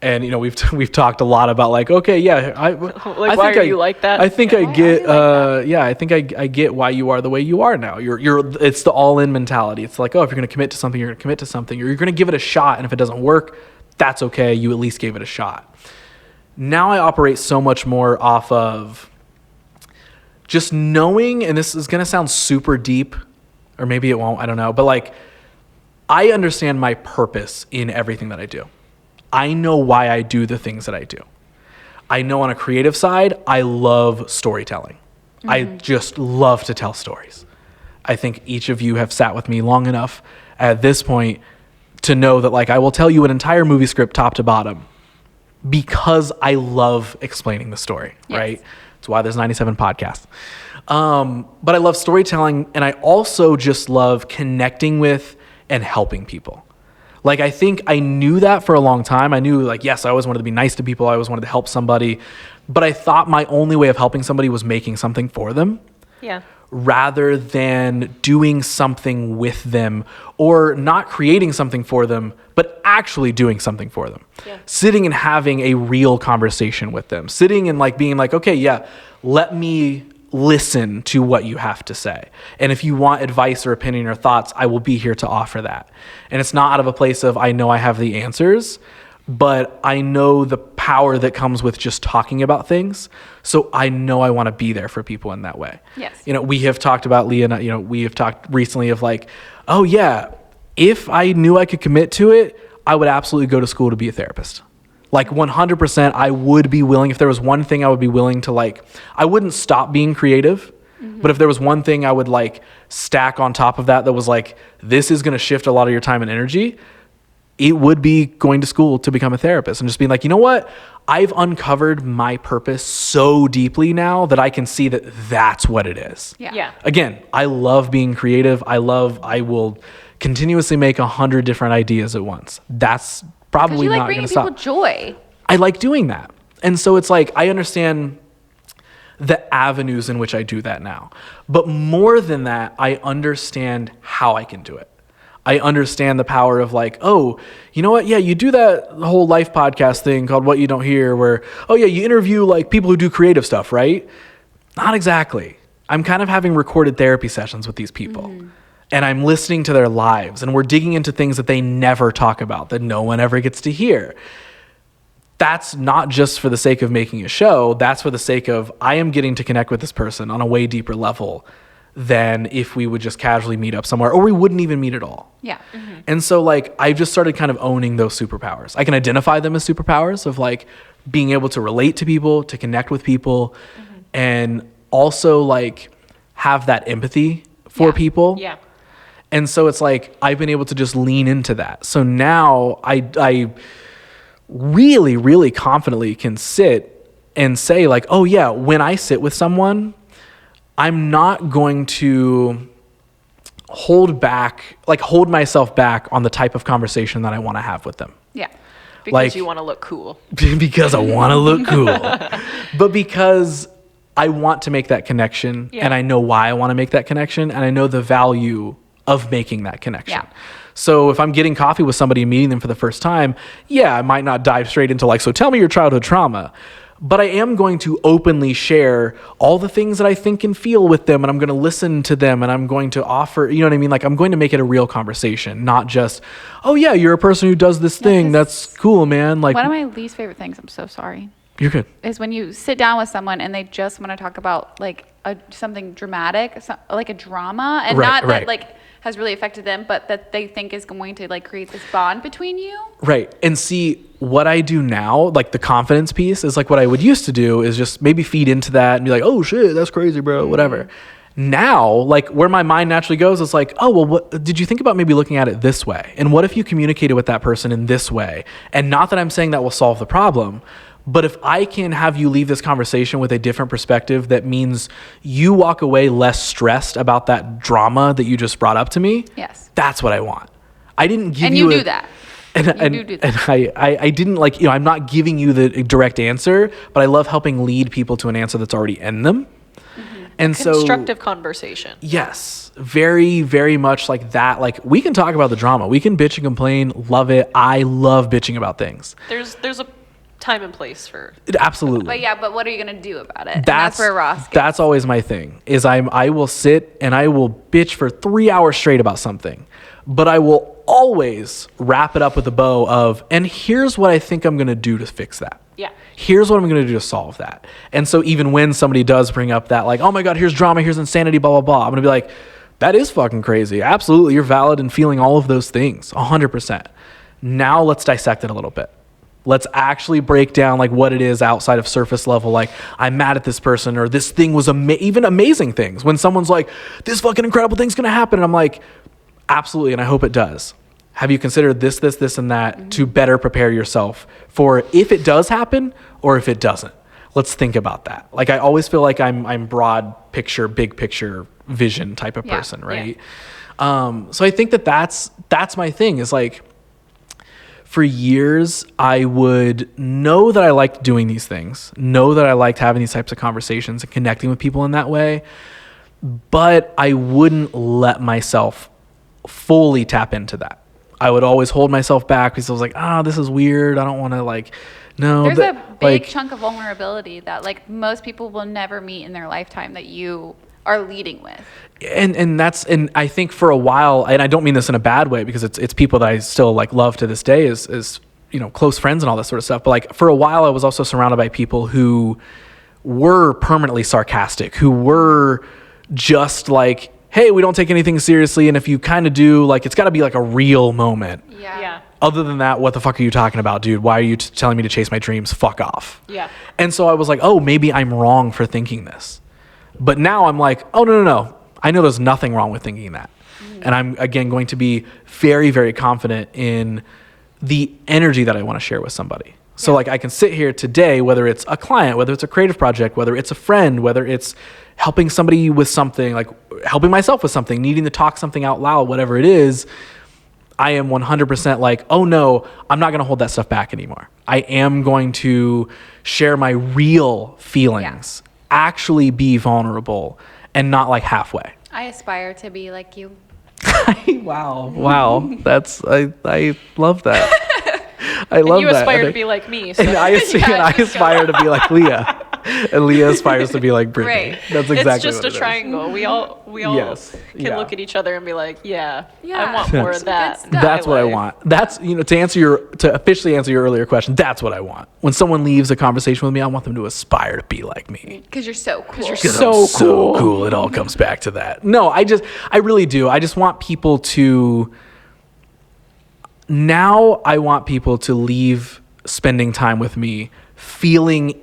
And, you know, we've talked a lot about like, okay, yeah, I why are you like that? I think yeah. I get, I think I get why you are the way you are now. It's the all-in mentality. It's like, oh, if you're going to commit to something, you're going to commit to something, or you're going to give it a shot. And if it doesn't work, that's okay. You at least gave it a shot. Now I operate so much more off of just knowing, and this is going to sound super deep, or maybe it won't, I don't know. But like, I understand my purpose in everything that I do. I know why I do the things that I do. I know on a creative side, I love storytelling. Mm-hmm. I just love to tell stories. I think each of you have sat with me long enough at this point to know that like I will tell you an entire movie script top to bottom because I love explaining the story, yes. Right? That's why there's 97 podcasts. But I love storytelling, and I also just love connecting with and helping people. Like, I think I knew that for a long time. I knew, like, yes, I always wanted to be nice to people. I always wanted to help somebody. But I thought my only way of helping somebody was making something for them. Yeah. Rather than doing something with them, or not creating something for them, but actually doing something for them. Yeah. Sitting and having a real conversation with them. Sitting and like being like, okay, yeah, let me listen to what you have to say. And if you want advice or opinion or thoughts, I will be here to offer that. And it's not out of a place of, I know I have the answers, but I know the power that comes with just talking about things. So I know I want to be there for people in that way. Yes. You know, we have talked about, Leah and, you know, we have talked recently of like, oh yeah, if I knew I could commit to it, I would absolutely go to school to be a therapist. Like 100%, I would be willing. If there was one thing I would be willing to like, I wouldn't stop being creative, but if there was one thing I would like stack on top of that was like, this is going to shift a lot of your time and energy, it would be going to school to become a therapist and just being like, you know what? I've uncovered my purpose so deeply now that I can see that that's what it is. Yeah. Again, I love being creative. I will continuously make 100 different ideas at once. That's probably not going to stop. Because you like bringing people joy. I like doing that. And so it's like, I understand the avenues in which I do that now. But more than that, I understand how I can do it. I understand the power of like, oh, you know what? Yeah, you do that whole life podcast thing called What You Don't Hear where, oh yeah, you interview like people who do creative stuff, right? Not exactly. I'm kind of having recorded therapy sessions with these people. Mm-hmm. And I'm listening to their lives, and we're digging into things that they never talk about, that no one ever gets to hear. That's not just for the sake of making a show. That's for the sake of, I am getting to connect with this person on a way deeper level than if we would just casually meet up somewhere, or we wouldn't even meet at all. Yeah. Mm-hmm. And so like, I've just started kind of owning those superpowers. I can identify them as superpowers of like being able to relate to people, to connect with people, and also like have that empathy for people. Yeah. And so it's like, I've been able to just lean into that. So now I really, really confidently can sit and say like, oh yeah, when I sit with someone, I'm not going to hold myself back on the type of conversation that I want to have with them. Yeah. Because like, you want to look cool. Because I want to look cool. But because I want to make that connection, and I know why I want to make that connection, and I know the value of making that connection. Yeah. So if I'm getting coffee with somebody and meeting them for the first time, yeah, I might not dive straight into like, so tell me your childhood trauma. but I am going to openly share all the things that I think and feel with them, and I'm going to listen to them, and I'm going to offer, you know what I mean? Like, I'm going to make it a real conversation, not just, oh yeah, you're a person who does this thing. That's cool, man. Like, one of my least favorite things, I'm so sorry, you're good, is when you sit down with someone and they just want to talk about like something dramatic, like a drama, and not that like has really affected them, but that they think is going to like create this bond between you. Right. And see, what I do now, like the confidence piece, is like what I would used to do is just maybe feed into that and be like, oh shit, that's crazy, bro, whatever. Now, like where my mind naturally goes is like, oh, well, what did you think about maybe looking at it this way? And what if you communicated with that person in this way? And not that I'm saying that will solve the problem, but if I can have you leave this conversation with a different perspective, that means you walk away less stressed about that drama that you just brought up to me. Yes. That's what I want. I didn't give and you do that. And I didn't like, I'm not giving you the direct answer, but I love helping lead people to an answer that's already in them. And so constructive conversation. Yes, very, very much like that. Like, we can talk about the drama. We can bitch and complain. Love it. I love bitching about things. There's a time and place for absolutely. But what are you gonna do about it? That's where Ross gets. That's always my thing. Is I will sit and I will bitch for 3 hours straight about something, but I will always wrap it up with a bow of, and here's what I think I'm gonna do to fix that. Yeah. Here's what I'm going to do to solve that. And so even when somebody does bring up that, like, oh my God, here's drama, here's insanity, blah, blah, blah, I'm going to be like, that is fucking crazy. Absolutely. You're valid in feeling all of those things. 100%. Now let's dissect it a little bit. Let's actually break down like what it is outside of surface level. Like, I'm mad at this person, or this thing was even amazing things. When someone's like, this fucking incredible thing's going to happen. And I'm like, absolutely. And I hope it does. Have you considered this, and that to better prepare yourself for if it does happen or if it doesn't? Let's think about that. Like, I always feel like I'm broad picture, big picture vision type of person, right? Yeah. So I think that's my thing, is like, for years, I would know that I liked doing these things, know that I liked having these types of conversations and connecting with people in that way, but I wouldn't let myself fully tap into that. I would always hold myself back because I was like, this is weird. I don't want to no. There's a big chunk of vulnerability that like most people will never meet in their lifetime that you are leading with. And I think for a while, and I don't mean this in a bad way, because it's people that I still like love to this day is close friends and all that sort of stuff. But like for a while, I was also surrounded by people who were permanently sarcastic, who were just like, hey, we don't take anything seriously, and if you kind of do, like, it's got to be like a real moment. Yeah. Other than that, what the fuck are you talking about, dude? Why are you telling me to chase my dreams? Fuck off. Yeah. And so I was like, oh, maybe I'm wrong for thinking this. But now I'm like, oh, no. I know there's nothing wrong with thinking that. And I'm, again, going to be very, very confident in the energy that I want to share with somebody. So like, I can sit here today, whether it's a client, whether it's a creative project, whether it's a friend, whether it's helping somebody with something, like helping myself with something, needing to talk something out loud, whatever it is, I am 100% like, oh no, I'm not going to hold that stuff back anymore. I am going to share my real feelings, actually be vulnerable, and not like halfway. I aspire to be like you. Wow. I love that. I love that. And you aspire to be like me. So. And I aspire to be like Leah. And Leah aspires to be like Brittani. Right. That's exactly it's just what a triangle. We all can look at each other and be like, I want more of that. That's what I want. That's, to officially answer your earlier question, that's what I want. When someone leaves a conversation with me, I want them to aspire to be like me. Because you're so cool. Because you're so cool. It all comes back to that. No, I really do. I just want people to, now I want people to leave spending time with me feeling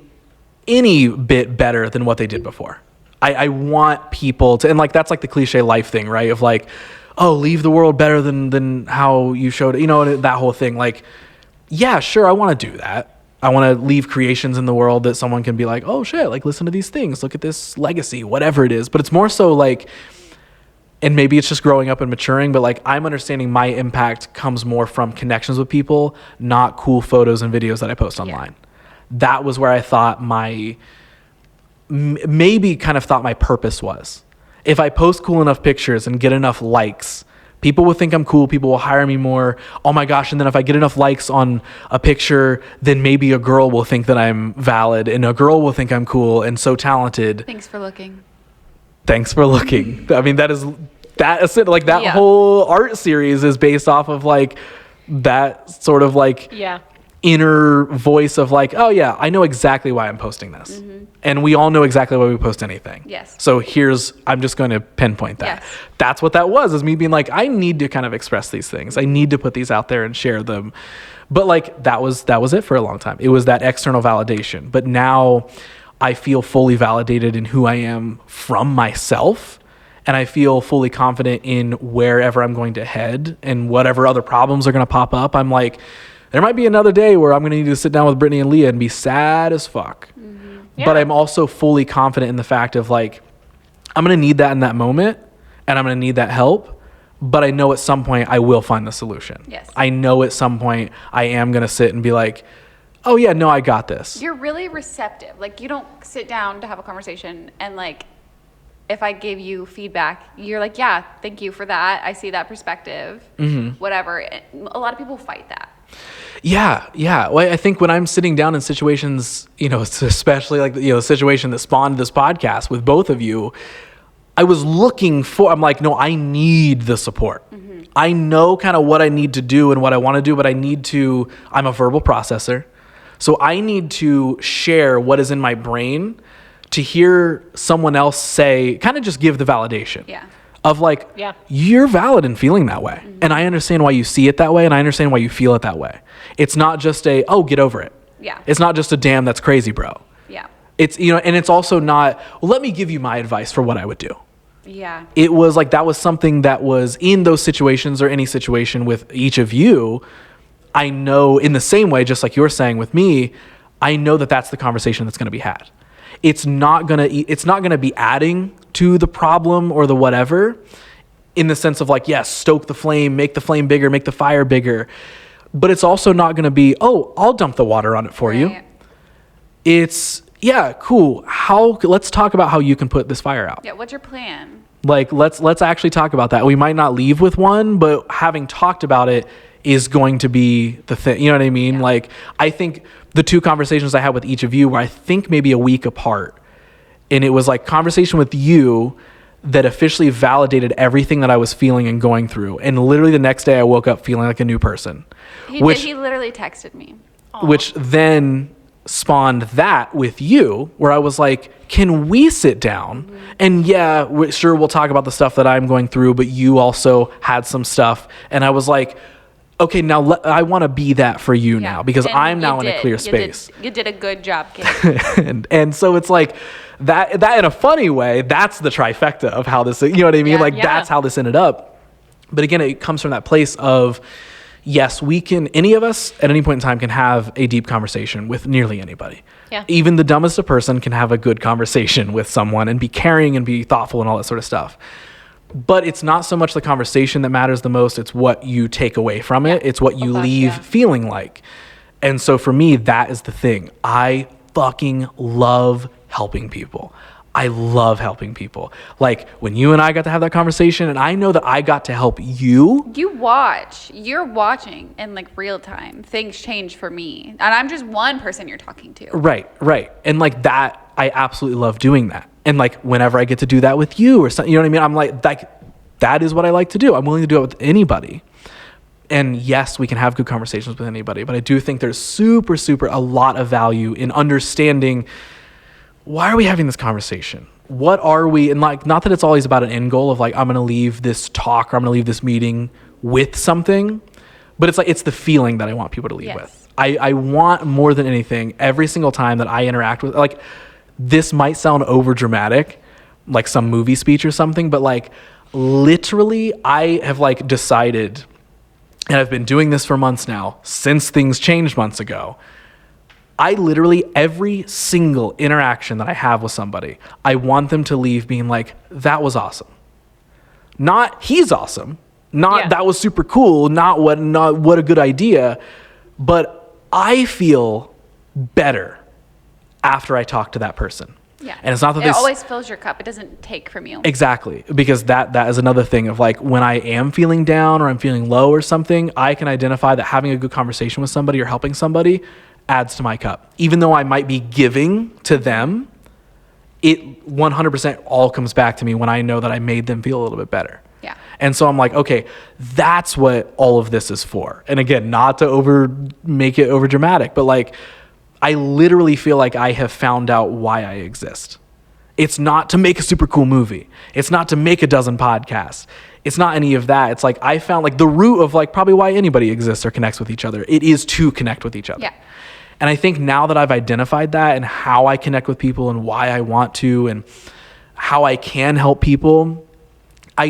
any bit better than what they did before. I want people to, and like, that's like the cliche life thing, right? Of like, oh, leave the world better than how you showed it, that whole thing. Like, yeah, sure, I want to do that. I want to leave creations in the world that someone can be like, oh shit, like, listen to these things, look at this legacy, whatever it is. But it's more so like, and maybe it's just growing up and maturing, but like, I'm understanding my impact comes more from connections with people, not cool photos and videos that I post online. That was where I thought my purpose was. If I post cool enough pictures and get enough likes, People will think I'm cool. People will hire me more. Oh my gosh. And then if I get enough likes on a picture, then maybe a girl will think that I'm valid and a girl will think I'm cool and so talented. Thanks for looking. I mean, that is like that whole art series is based off of like that sort of like inner voice of like, oh yeah, I know exactly why I'm posting this. And we all know exactly why we post anything. Yes. So I'm just going to pinpoint that. Yes. That's what that was, is me being like, I need to kind of express these things. I need to put these out there and share them. But like, that was it for a long time. It was that external validation. But now I feel fully validated in who I am from myself. And I feel fully confident in wherever I'm going to head and whatever other problems are going to pop up. I'm like, there might be another day where I'm going to need to sit down with Brittani and Leah and be sad as fuck. Yeah. But I'm also fully confident in the fact of like, I'm going to need that in that moment and I'm going to need that help. But I know at some point I will find the solution. Yes. I know at some point I am going to sit and be like, oh yeah, no, I got this. You're really receptive. Like, you don't sit down to have a conversation and like, if I give you feedback, you're like, yeah, thank you for that. I see that perspective, whatever. A lot of people fight that. Yeah. Well, I think when I'm sitting down in situations, especially like, the situation that spawned this podcast with both of you, I'm like, no, I need the support. I know kind of what I need to do and what I want to do, but I'm a verbal processor. So I need to share what is in my brain to hear someone else say, kind of just give the validation. Yeah. Of like, you're valid in feeling that way. And I understand why you see it that way. And I understand why you feel it that way. It's not just get over it. Yeah. It's not just a damn, that's crazy, bro. Yeah. It's, and it's also not, well, let me give you my advice for what I would do. Yeah. It was like, that was something that was in those situations or any situation with each of you. I know in the same way, just like you're saying with me, I know that that's the conversation that's going to be had. It's not going to be adding to the problem or the whatever, in the sense of like, yes, stoke the flame, make the flame bigger, make the fire bigger. But it's also not going to be, oh, I'll dump the water on it for you. It's, yeah, cool. Let's talk about how you can put this fire out. Yeah. What's your plan? Like, let's actually talk about that. We might not leave with one, but having talked about it is going to be the thing. You know what I mean? Yeah. Like, I think the two conversations I had with each of you were, I think, maybe a week apart. And it was like conversation with you that officially validated everything that I was feeling and going through. And literally the next day I woke up feeling like a new person. He literally texted me. Aww. Which then spawned that with you, where I was like, can we sit down? And yeah, sure, we'll talk about the stuff that I'm going through, but you also had some stuff. And I was like, okay, now I want to be that for you now, because I'm now in a clear space. You did a good job, kid. and so it's like that in a funny way, that's the trifecta of how this, you know what I mean? That's how this ended up. But again, it comes from that place of, yes, any of us at any point in time can have a deep conversation with nearly anybody. Yeah. Even the dumbest of person can have a good conversation with someone and be caring and be thoughtful and all that sort of stuff. But it's not so much the conversation that matters the most. It's what you take away from it. It's what you leave feeling like. And so for me, that is the thing. I fucking love helping people. I love helping people. Like when you and I got to have that conversation, and I know that I got to help you. You're watching in like real time. Things change for me. And I'm just one person you're talking to. Right. And like that, I absolutely love doing that. And like whenever I get to do that with you or something, you know what I mean? I'm like, that is what I like to do. I'm willing to do it with anybody. And yes, we can have good conversations with anybody, but I do think there's super a lot of value in understanding, why are we having this conversation? What are we? And like, not that it's always about an end goal of like, I'm going to leave this talk or I'm going to leave this meeting with something, but it's like, it's the feeling that I want people to leave with. I want more than anything, every single time that I interact with, like, this might sound over dramatic, like some movie speech or something, but like literally I have like decided, and I've been doing this for months now, since things changed months ago. I literally, every single interaction that I have with somebody, I want them to leave being like, that was awesome. Not he's awesome. Not that was super cool. Not what a good idea. But I feel better after I talk to that person. Yeah. And it's not that it always fills your cup. It doesn't take from you. Exactly. Because that is another thing of like, when I am feeling down or I'm feeling low or something, I can identify that having a good conversation with somebody or helping somebody adds to my cup. Even though I might be giving to them, it 100% all comes back to me when I know that I made them feel a little bit better. Yeah. And so I'm like, okay, that's what all of this is for. And again, not to make it over dramatic, but like, I literally feel like I have found out why I exist. It's not to make a super cool movie. It's not to make a dozen podcasts. It's not any of that. It's like, I found like the root of like probably why anybody exists or connects with each other. It is to connect with each other. Yeah. And I think now that I've identified that and how I connect with people and why I want to and how I can help people, I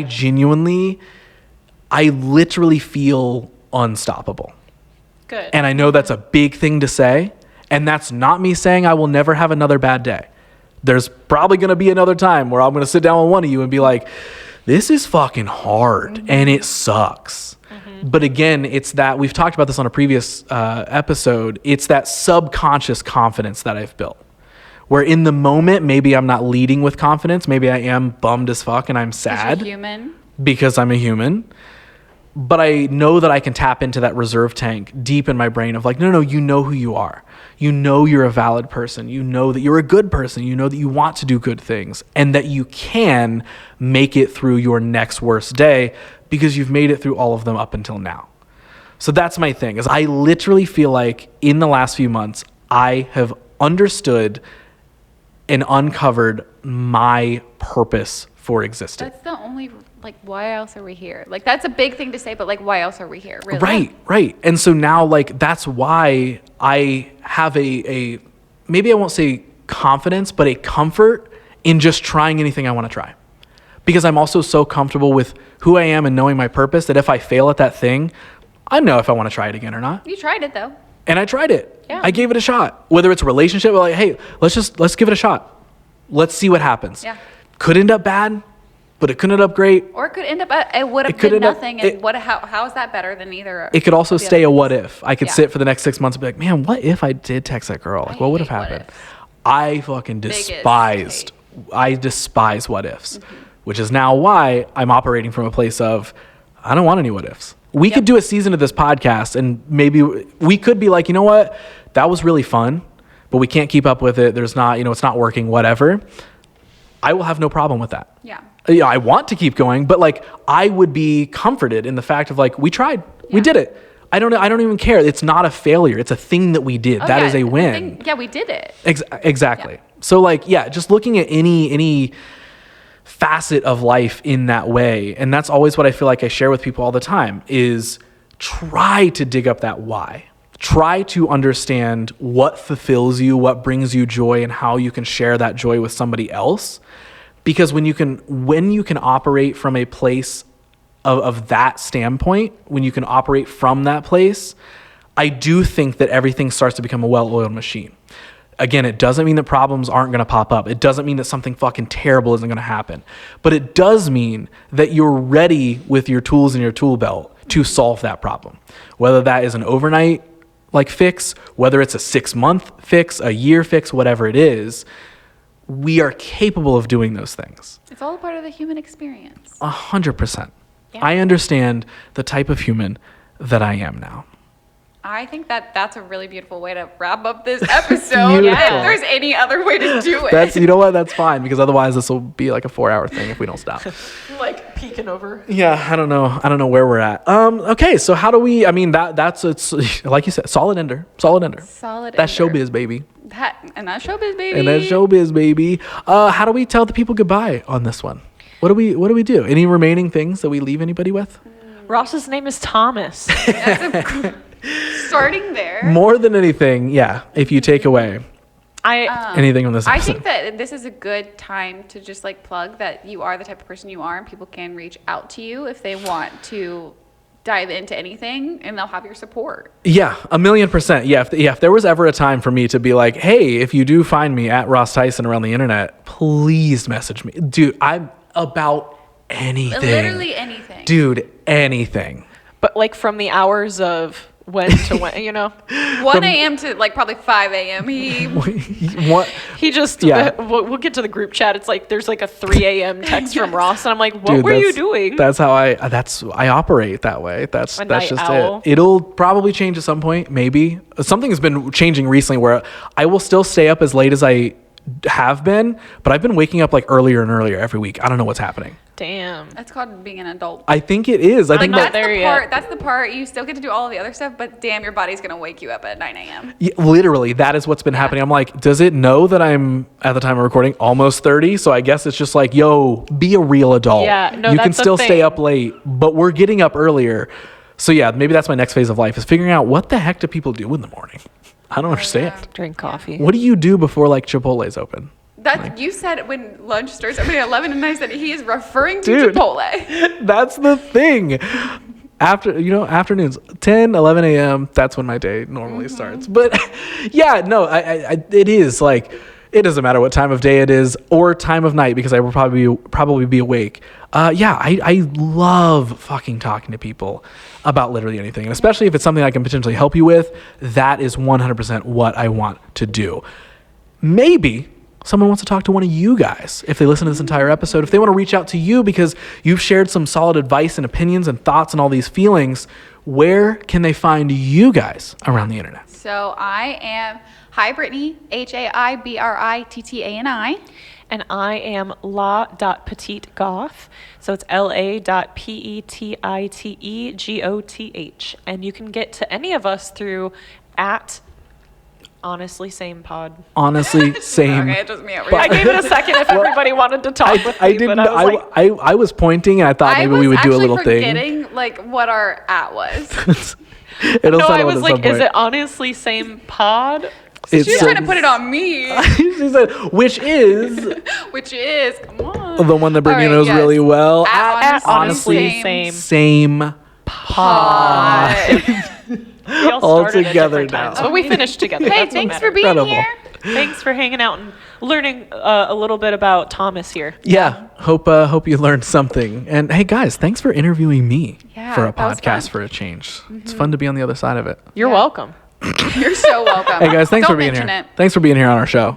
literally feel unstoppable. Good. And I know that's a big thing to say. And that's not me saying I will never have another bad day. There's probably going to be another time where I'm going to sit down with one of you and be like, this is fucking hard and it sucks. But again, it's that we've talked about this on a previous episode. It's that subconscious confidence that I've built. Where in the moment, maybe I'm not leading with confidence. Maybe I am bummed as fuck and I'm sad. You're human. Because I'm a human. But I know that I can tap into that reserve tank deep in my brain of like, no, you know who you are. You know you're a valid person. You know that you're a good person. You know that you want to do good things and that you can make it through your next worst day because you've made it through all of them up until now. So that's my thing, is I literally feel like in the last few months, I have understood and uncovered my purpose for existing. That's the only, like, why else are we here? Like, that's a big thing to say, but like, why else are we here? Really? Right. And so now, like, that's why I have a maybe I won't say confidence, but a comfort in just trying anything I want to try. Because I'm also so comfortable with who I am and knowing my purpose that if I fail at that thing, I know if I want to try it again or not. You tried it though. And I tried it. Yeah. I gave it a shot. Whether it's a relationship or like, hey, let's give it a shot. Let's see what happens. Yeah. Could end up bad, but it could end up great. Or it could end up, it would have been nothing. And how is that better than either? It could also stay a what if. I could Yeah. sit for the next 6 months and be like, man, what if I did text that girl? Like, what would have happened? I fucking despise what ifs, which is now why I'm operating from a place of, I don't want any what ifs. We could do a season of this podcast and maybe we could be like, you know what? That was really fun, but we can't keep up with it. There's not, it's not working, whatever. I will have no problem with that. Yeah. Yeah, I want to keep going, but like I would be comforted in the fact of like, we tried, we did it. I don't even care. It's not a failure. It's a thing that we did. That is a win. We did it. Exactly. Yeah. So like, just looking at any facet of life in that way. And that's always what I feel like I share with people all the time is try to dig up that why. Try to understand what fulfills you, what brings you joy, and how you can share that joy with somebody else. Because when you can operate from a place of that standpoint, when you can operate from that place, I do think that everything starts to become a well-oiled machine. Again, it doesn't mean that problems aren't going to pop up. It doesn't mean that something fucking terrible isn't going to happen. But it does mean that you're ready with your tools in your tool belt to solve that problem. Whether that is an overnight fix, whether it's a 6-month fix, a year fix, whatever it is, we are capable of doing those things. It's all a part of the human experience. 100%. Yeah. I understand the type of human that I am now. I think that's a really beautiful way to wrap up this episode. Beautiful. If there's any other way to do it. That's, you know what? That's fine, because otherwise this will be like a 4-hour thing if we don't stop. Like peeking over. Yeah, I don't know where we're at. Okay, so how do we? I mean, it's like you said, solid ender. That's showbiz, baby. That's showbiz, baby. How do we tell the people goodbye on this one? What do we do? Any remaining things that we leave anybody with? Ross's name is Thomas. Starting there. More than anything, if you take away anything from this episode. I think that this is a good time to just plug that you are the type of person you are, and people can reach out to you if they want to dive into anything, and they'll have your support. Yeah, 1,000,000%. If there was ever a time for me to be like, hey, if you do find me at Ross Tyson around the internet, please message me. Dude, I'm about anything. Literally anything. Dude, anything. But from the hours of when to when, 1 a.m. to like probably 5 a.m. What? He just, Yeah. we'll get to the group chat. It's like, there's like a 3 a.m. text from Ross. And I'm like, what Dude, were you doing? That's how I operate that way. That's night just owl. it. It'll probably change at some point, maybe. Something has been changing recently where I will still stay up as late as I have been, but I've been waking up like earlier and earlier every week. I don't know what's happening. Damn. That's called being an adult. I think it is. I think not that there yet. That's the part you still get to do all of the other stuff, but damn, your body's gonna wake you up at 9 a.m. Yeah, literally, that is what's been happening. I'm like, does it know that I'm at the time of recording almost 30? So I guess it's just like, yo, be a real adult. Yeah, no, you can that's the still stay thing. up late, but we're getting up earlier. So yeah, maybe that's my next phase of life is figuring out what the heck do people do in the morning. I don't understand. Drink coffee. What do you do before like Chipotle's open? That you said when lunch starts opening at 11, and I said he is referring to Dude. Chipotle. That's the thing. After, afternoons, 10, 11 a.m., that's when my day normally starts. But yeah, no, it is like, it doesn't matter what time of day it is or time of night because I will probably be awake. I love fucking talking to people about literally anything. And especially if it's something I can potentially help you with, that is 100% what I want to do. Maybe someone wants to talk to one of you guys if they listen to this entire episode. If they want to reach out to you because you've shared some solid advice and opinions and thoughts and all these feelings, where can they find you guys around the internet? So I am Hi Brittany, HAIBRITTANI. And I am la.petitegoth. So it's LA.PETITEGOTH. And you can get to any of us through at Honestly Same Pod. Honestly, same. Okay, just me over I here. gave it a second if everybody wanted to talk with me. I didn't. But I was like, I was pointing, and I thought maybe we would do a little actually thing. forgetting like what our at was. It'll no, settle I in was at like, some point. is it Honestly Same Pod? It's She's trying to put it on me, she said, which is which is come on. the one that Brittany All right, knows yes. really well. At Honestly Same Same Pod. We all All started at together different times, now. but we finished together. Hey, That's what thanks for matters. being Incredible. here. Thanks for hanging out and learning a little bit about Thomas here. Yeah, hope you learned something. And hey, guys, thanks for interviewing me Yeah, for a that was podcast fun. for a change. It's fun to be on the other side of it. You're Yeah. welcome. You're so welcome. Hey guys, thanks Don't for being here. mention it. Thanks for being here on our show.